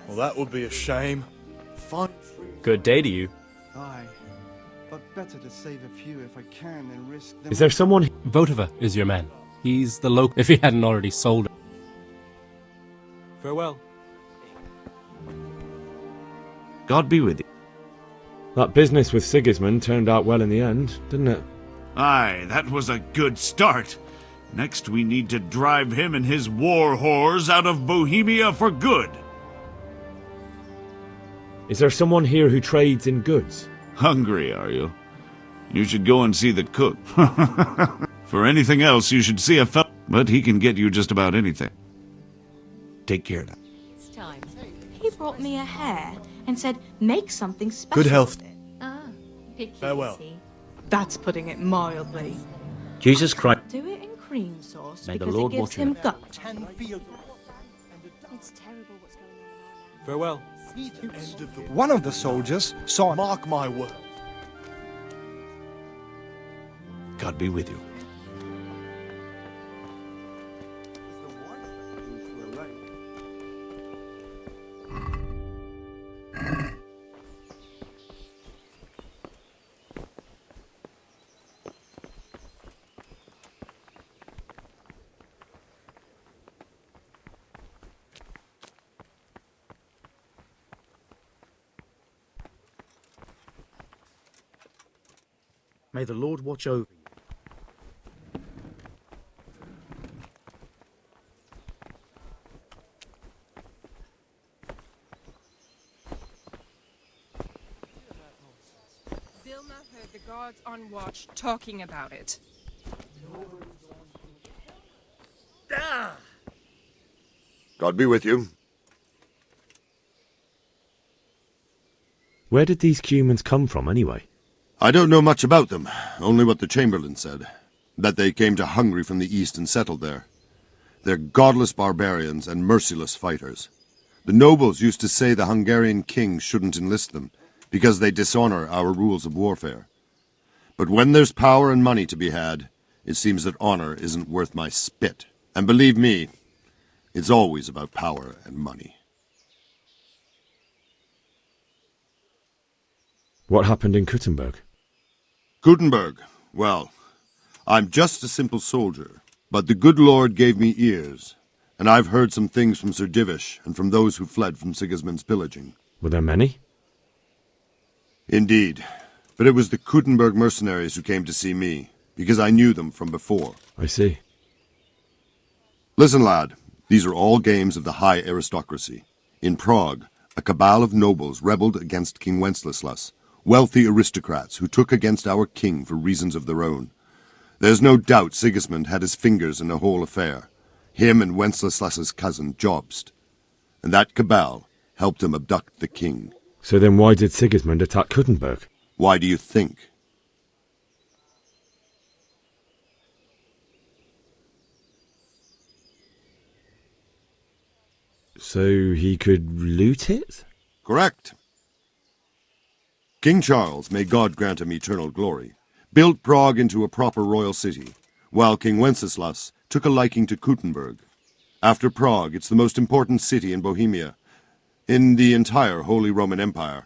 Well, that would be a shame. Fine. Good day to you. Aye, but better to save a few if I can than risk them. Is there someone... Votova is your man. He's the local... if he hadn't already sold it. Farewell. God be with you. That business with Sigismund turned out well in the end, didn't it? Aye, that was a good start. Next we need to drive him and his war whores out of Bohemia for good. Is there someone here who trades in goods? Hungry, are you? You should go and see the cook. For anything else, you should see a fellow, but he can get you just about anything. Take care now. It's time. He brought me a hare and said, make something special. Good health. with it." Ah, picky, Farewell. see. That's putting it mildly. Jesus Christ. Do it in cream sauce May the because Lord it gives watch him over. gut. It's terrible what's going on in our land. Farewell. One of the soldiers saw... Mark my word. God be with you. May the Lord watch over you. Vilna heard the guards on watch talking about it. God be with you. Where did these humans come from, anyway? I don't know much about them, only what the Chamberlain said. That they came to Hungary from the east and settled there. They're godless barbarians and merciless fighters. The nobles used to say the Hungarian king shouldn't enlist them, because they dishonor our rules of warfare. But when there's power and money to be had, it seems that honor isn't worth my spit. And believe me, it's always about power and money. What happened in Kuttenberg? Gutenberg, well, I'm just a simple soldier, but the good Lord gave me ears, and I've heard some things from Sir Divish and from those who fled from Sigismund's pillaging. Were there many? Indeed, but it was the Kuttenberg mercenaries who came to see me, because I knew them from before. I see. Listen, lad, these are all games of the high aristocracy. In Prague, a cabal of nobles rebelled against King Wenceslas, wealthy aristocrats who took against our king for reasons of their own. There's no doubt Sigismund had his fingers in the whole affair, him and Wenceslas's cousin Jobst. And that cabal helped him abduct the king. So then why did Sigismund attack Kuttenberg? Why do you think? So he could loot it? Correct. King Charles, may God grant him eternal glory, built Prague into a proper royal city, while King Wenceslas took a liking to Kuttenberg. After Prague, it's the most important city in Bohemia, in the entire Holy Roman Empire.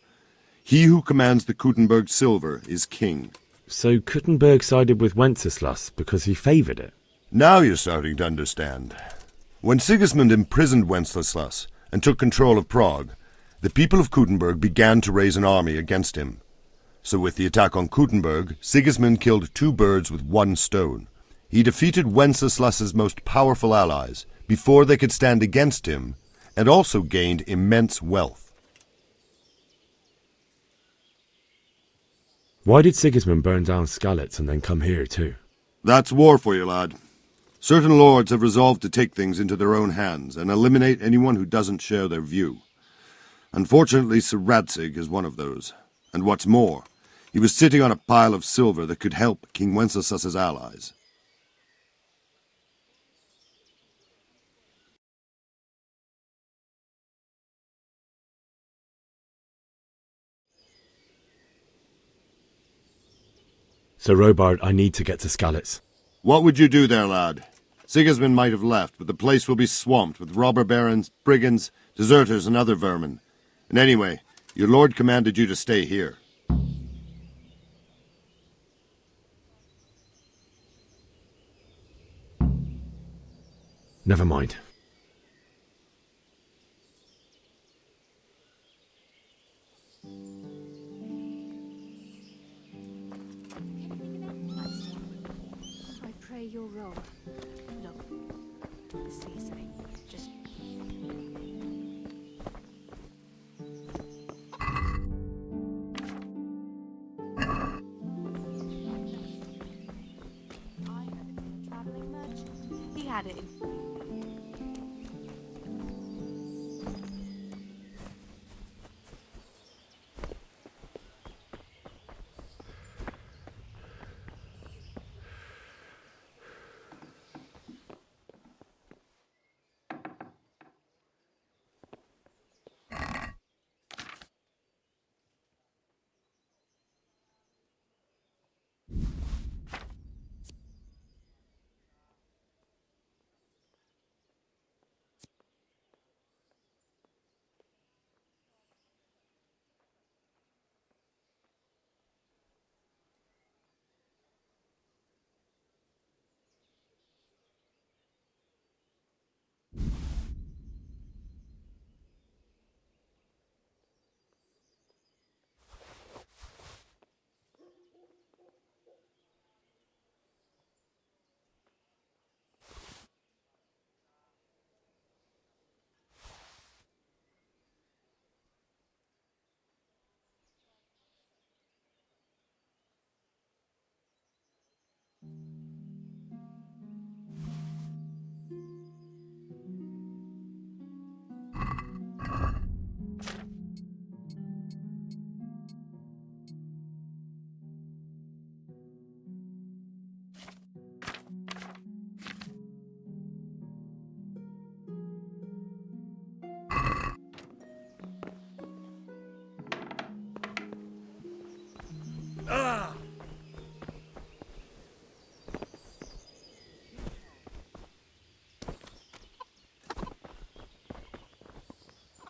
He who commands the Kuttenberg silver is king. So Kuttenberg sided with Wenceslas because he favoured it? Now you're starting to understand. When Sigismund imprisoned Wenceslas and took control of Prague, the people of Kuttenberg began to raise an army against him. So with the attack on Kuttenberg, Sigismund killed 2 birds with 1 stone. He defeated Wenceslas's most powerful allies before they could stand against him, and also gained immense wealth. Why did Sigismund burn down Skalitz and then come here too? That's war for you, lad. Certain lords have resolved to take things into their own hands and eliminate anyone who doesn't share their view. Unfortunately, Sir Radzig is one of those. And what's more, he was sitting on a pile of silver that could help King Wenceslas's allies. So Robard, I need to get to Skalitz. What would you do there, lad? Sigismund might have left, but the place will be swamped with robber barons, brigands, deserters, and other vermin. And anyway, your lord commanded you to stay here. Never mind. your role. Look, seriously, just... Traveling merchant. He had it in...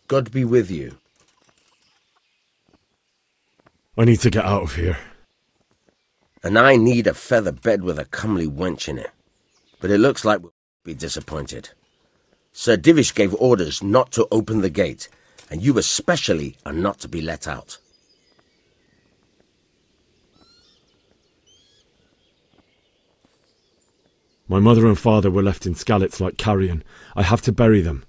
God be with you. I need to get out of here. And I need a feather bed with a comely wench in it. But it looks like we'll be disappointed. Sir Divish gave orders not to open the gate, and you especially are not to be let out. My mother and father were left in Skalitz like carrion. I have to bury them.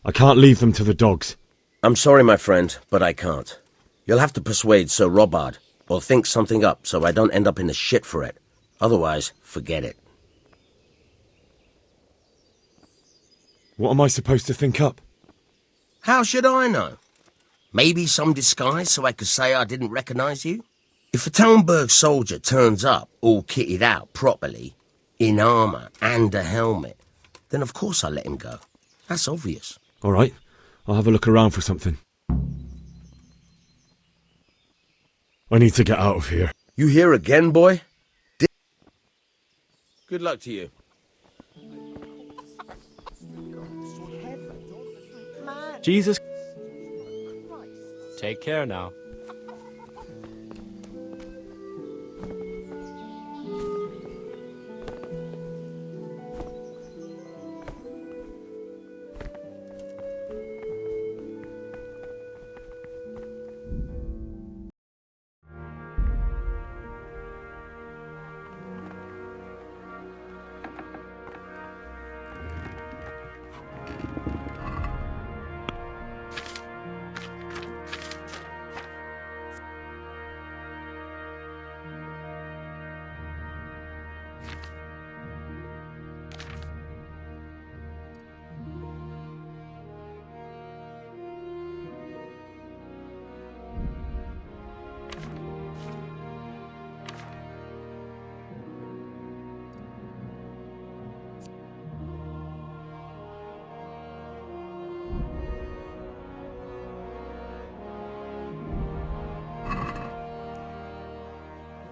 I can't leave them to the dogs. I'm sorry, my friend, but I can't. You'll have to persuade Sir Robard, or think something up so I don't end up in the shit for it. Otherwise, forget it. What am I supposed to think up? How should I know? Maybe some disguise so I could say I didn't recognize you? If a Talmberg soldier turns up all kitted out properly, in armour and a helmet, then of course I'll let him go. That's obvious. All right, I'll have a look around for something. I need to get out of here. You here again, boy? Good luck to you. Jesus. Take care now.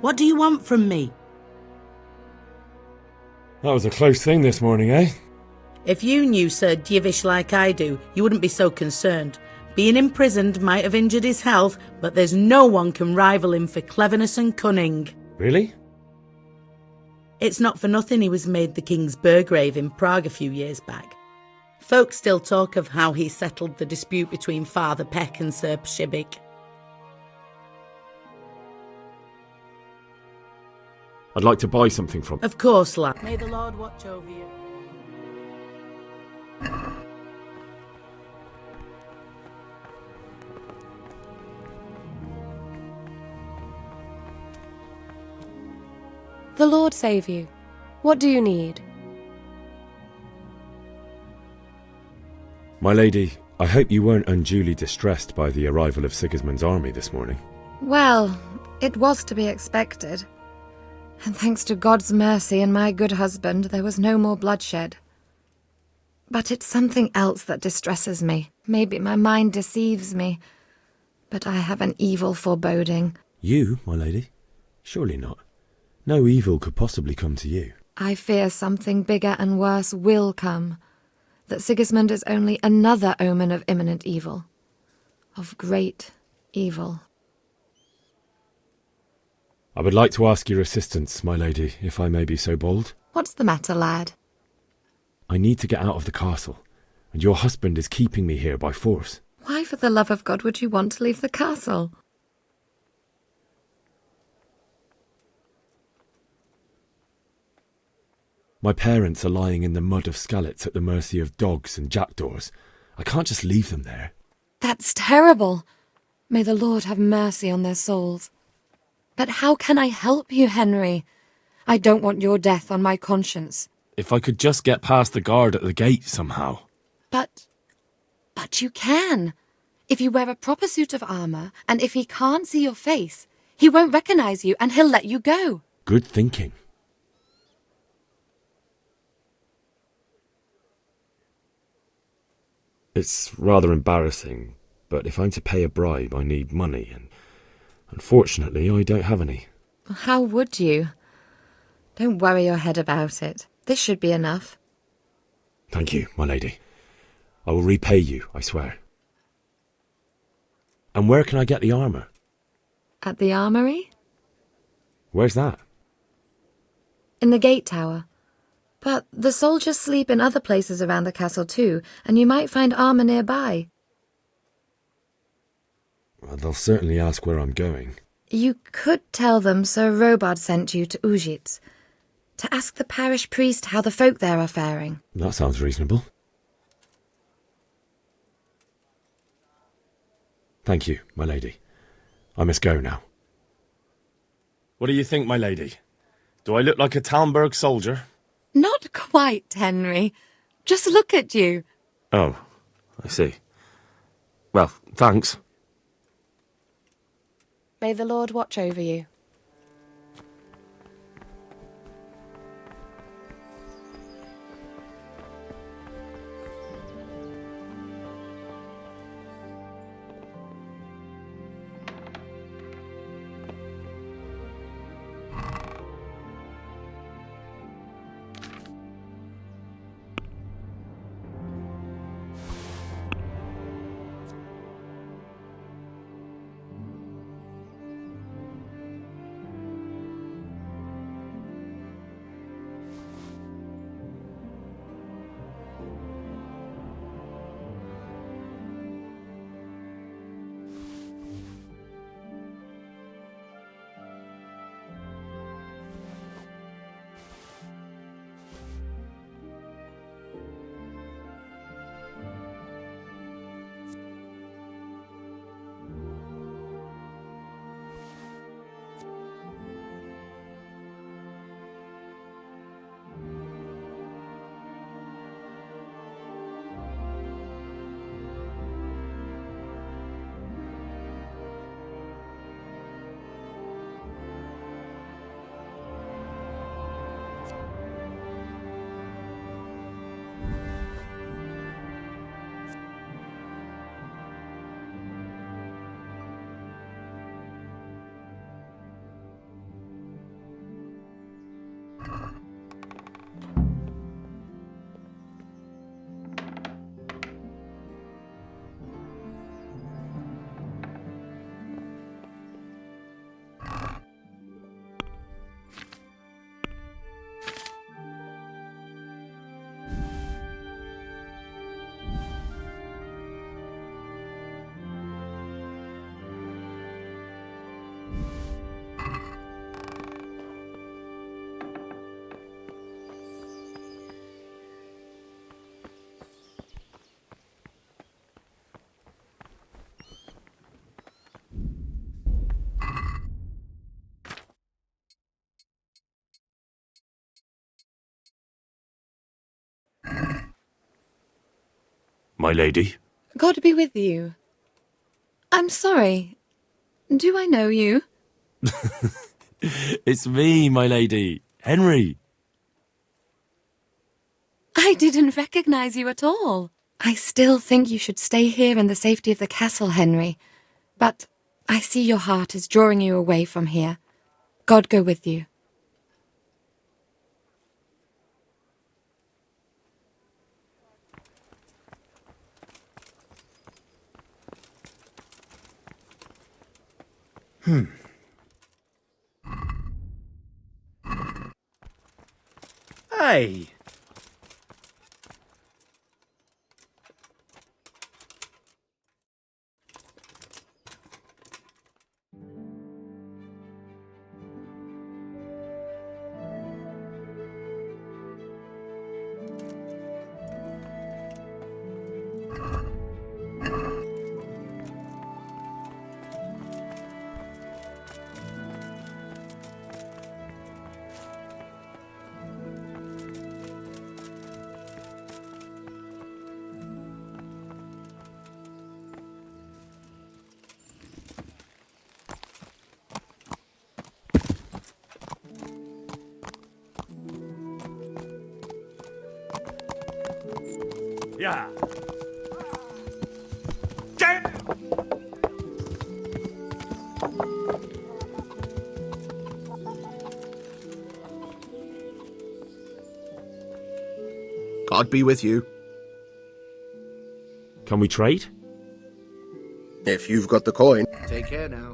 What do you want from me? That was a close thing this morning, eh? If you knew Sir Divish like I do, you wouldn't be so concerned. Being imprisoned might have injured his health, but there's no one can rival him for cleverness and cunning. Really? It's not for nothing he was made the King's Burgrave in Prague a few years back. Folk still talk of how he settled the dispute between Father Peck and Sir Pshibik. I'd like to buy something from... Of course, lad. May the Lord watch over you. The Lord save you. What do you need? My lady, I hope you weren't unduly distressed by the arrival of Sigismund's army this morning. Well, it was to be expected. And thanks to God's mercy and my good husband, there was no more bloodshed. But it's something else that distresses me. Maybe my mind deceives me. But I have an evil foreboding. You, my lady? Surely not. No evil could possibly come to you. I fear something bigger and worse will come. That Sigismund is only another omen of imminent evil. Of great evil. I would like to ask your assistance, my lady, if I may be so bold. What's the matter, lad? I need to get out of the castle, and your husband is keeping me here by force. Why, for the love of God, would you want to leave the castle? My parents are lying in the mud of Skalitz at the mercy of dogs and jackdaws. I can't just leave them there. That's terrible. May the Lord have mercy on their souls. But how can I help you, Henry? I don't want your death on my conscience. If I could just get past the guard at the gate somehow. But you can. If you wear a proper suit of armour, and if he can't see your face, he won't recognise you and he'll let you go. Good thinking. It's rather embarrassing, but if I'm to pay a bribe, I need money, and unfortunately, I don't have any. How would you? Don't worry your head about it. This should be enough. Thank you, my lady. I will repay you, I swear. And where can I get the armour? At the armoury? Where's that? In the gate tower. But the soldiers sleep in other places around the castle too, and you might find armour nearby. Well, they'll certainly ask where I'm going. You could tell them Sir Robard sent you to Ujitz, to ask the parish priest how the folk there are faring. That sounds reasonable. Thank you, my lady. I must go now. What do you think, my lady? Do I look like a Talmberg soldier? Not quite, Henry. Just look at you. Oh, I see. Well, thanks. May the Lord watch over you. my lady. God be with you. I'm sorry. Do I know you? It's me, my lady. Henry. I didn't recognize you at all. I still think you should stay here in the safety of the castle, Henry. But I see your heart is drawing you away from here. God go with you. Hey! Yeah. God be with you. Can we trade? If you've got the coin. Take care now.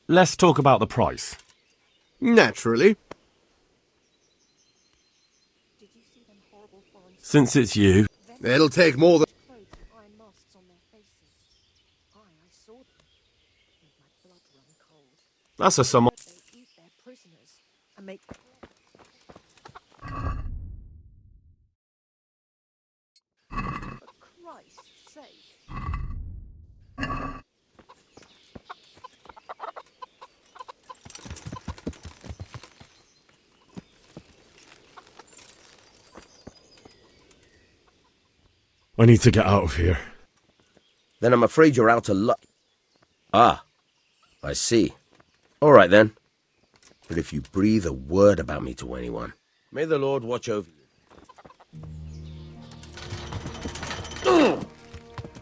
Let's talk about the price. Naturally. Since it's you. It'll take more than... That's a sum. I need to get out of here. Then I'm afraid you're out of luck. Ah, I see. All right then. But if you breathe a word about me to anyone, may the Lord watch over you.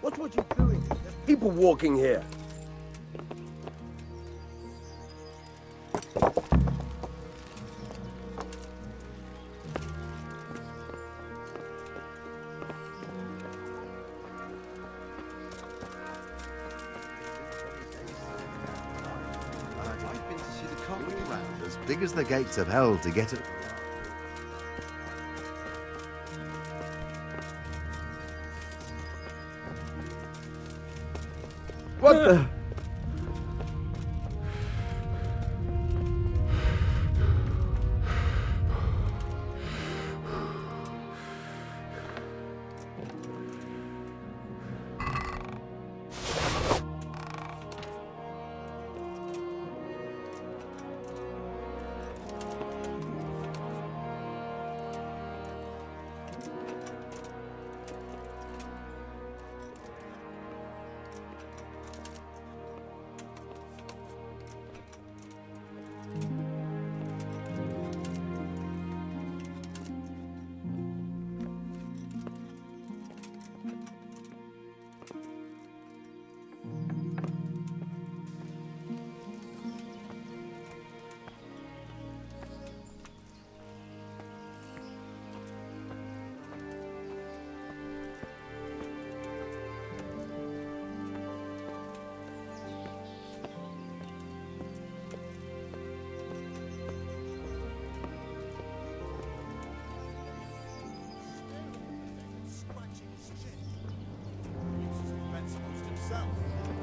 What were you doing? There's people walking here. I've been to see the carpet round as big as the gates of hell to get it. What the?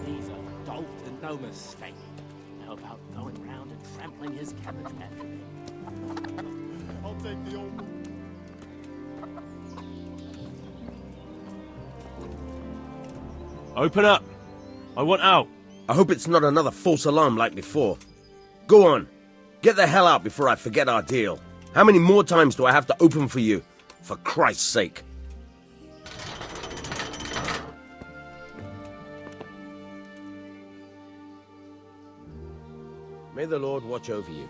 He's a dolt and no mistake. How about going round and trampling his cabbage patch? I'll take the old... Open up. I want out. I hope it's not another false alarm like before. Go on. Get the hell out before I forget our deal. How many more times do I have to open for you? For Christ's sake. May the Lord watch over you.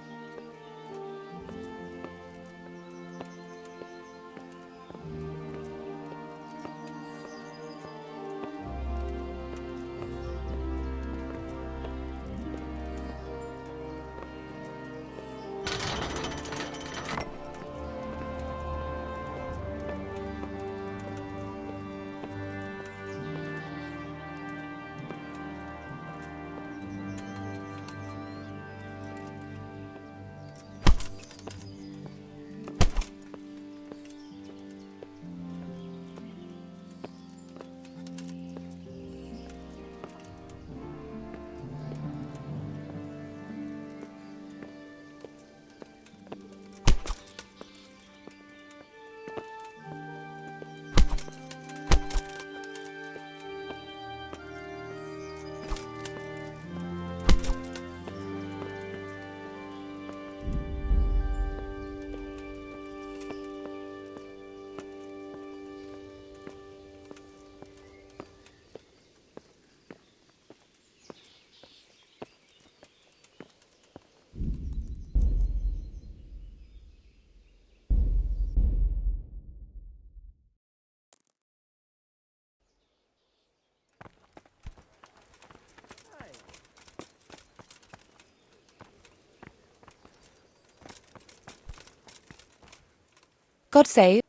God save.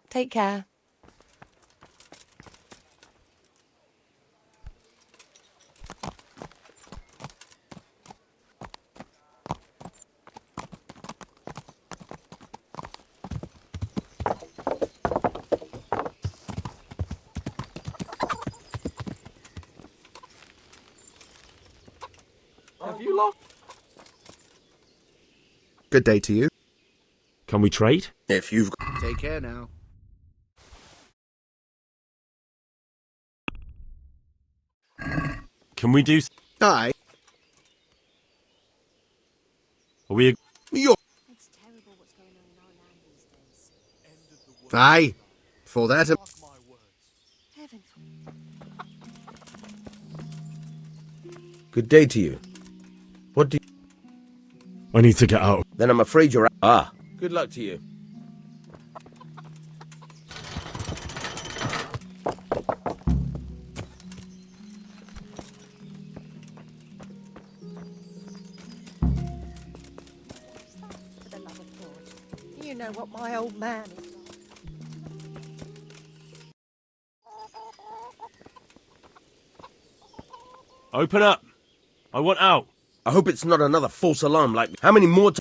Take care. Have you lost? Good day to you. Can we trade? If you've got... Take care now. Can we do... Aye. Are we... You're... It's terrible what's going on in our land these days. Aye. For that... Heaven Good day to you. What do you... I need to get out. Then I'm afraid you're... Ah. Good luck to you. For the love of God. You know what my old man is like. Open up. I want out. I hope it's not another false alarm like... How many more times...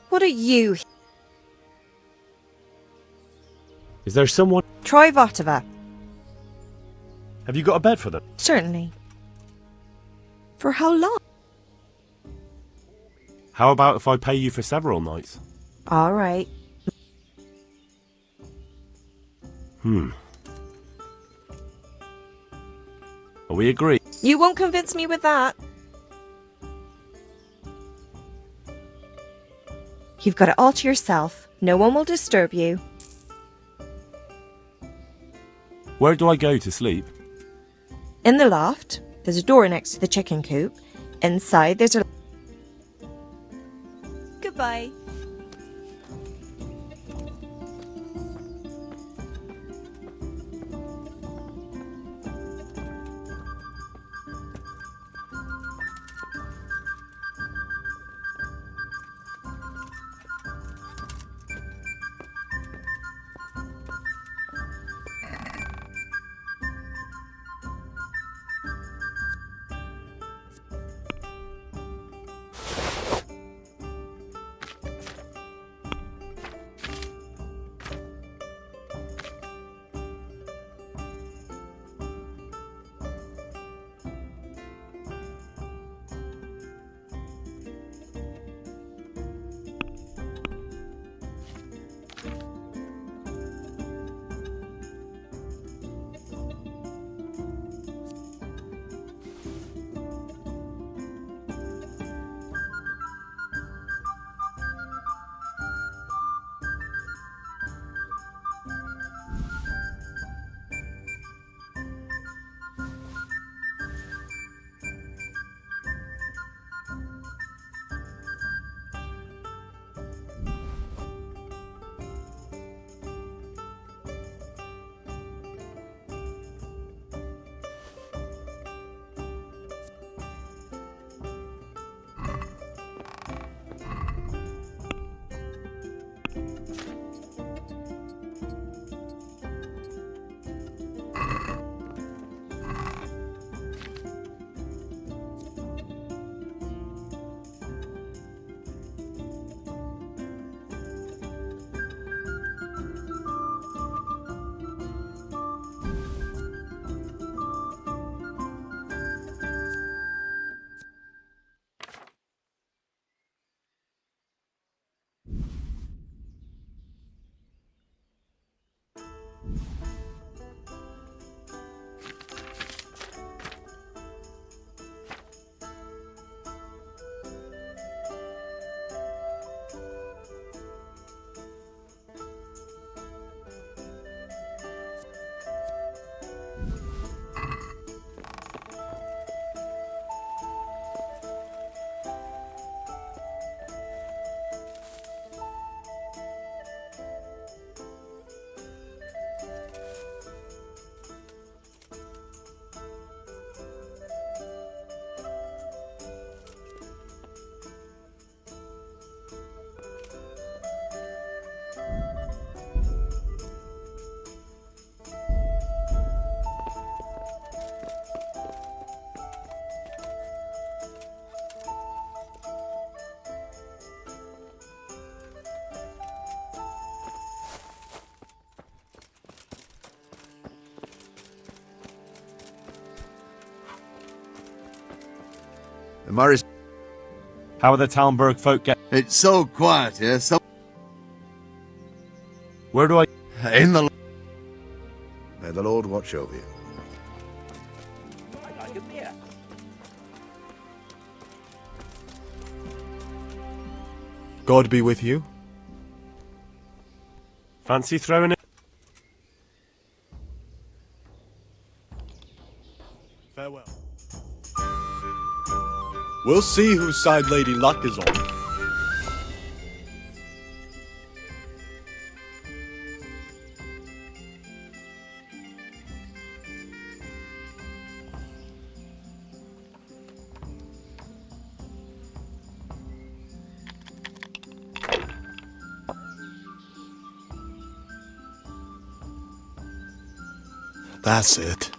What are you? Is there someone... Troy Votova. Have you got a bed for them? Certainly. For how long? How about if I pay you for several nights? All right. Are we agreed? You won't convince me with that. You've got it all to yourself. No one will disturb you. Where do I go to sleep? In the loft, there's a door next to the chicken coop. Inside, there's a... Goodbye. Morris. How are the Talmberg folk get? It's so quiet here, so... Where do I... In the... May the Lord watch over you. God be with you. Fancy throwing it? Farewell. We'll see whose side Lady Luck is on. That's it.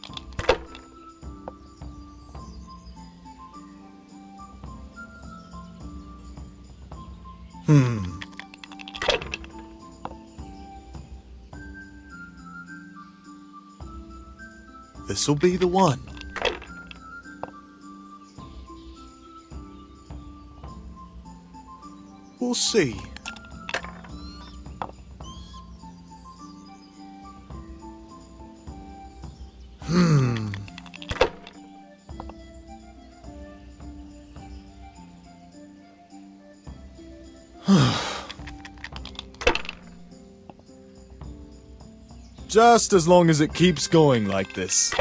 This'll be the one. We'll see. Just as long as it keeps going like this.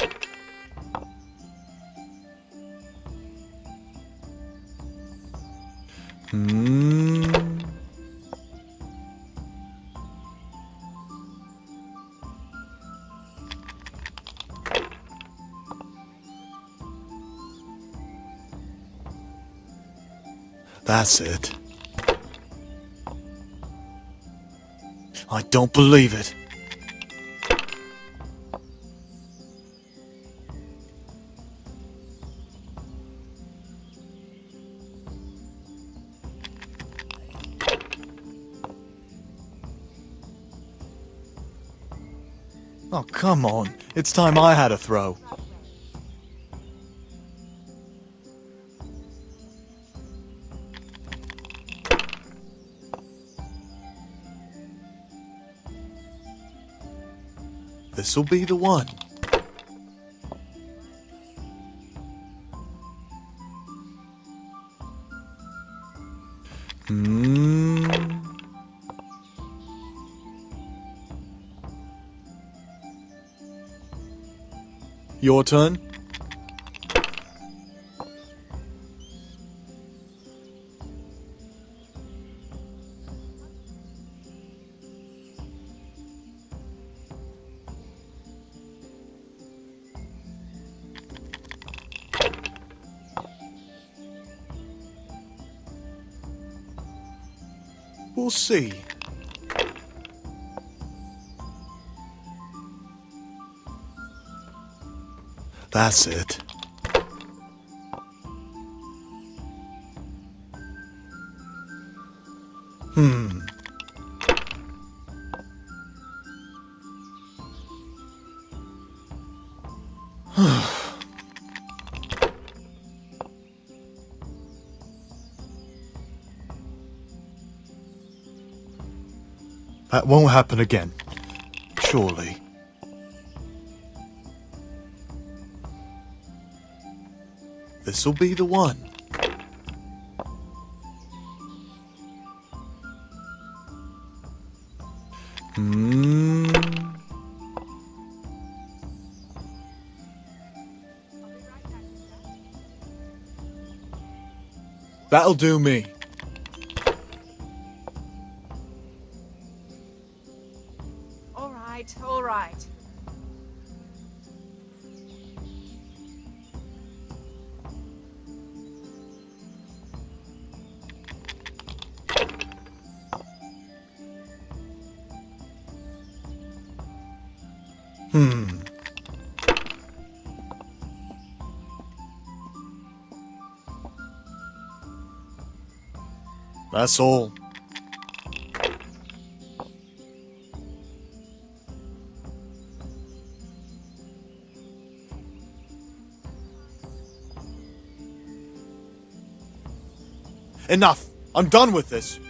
That's it. I don't believe it. Oh, come on. It's time I had a throw. This'll be the one. Your turn. We'll see. That's it. That won't happen again. Surely. This'll be the one. That'll do me. All right. That's all. Enough! I'm done with this!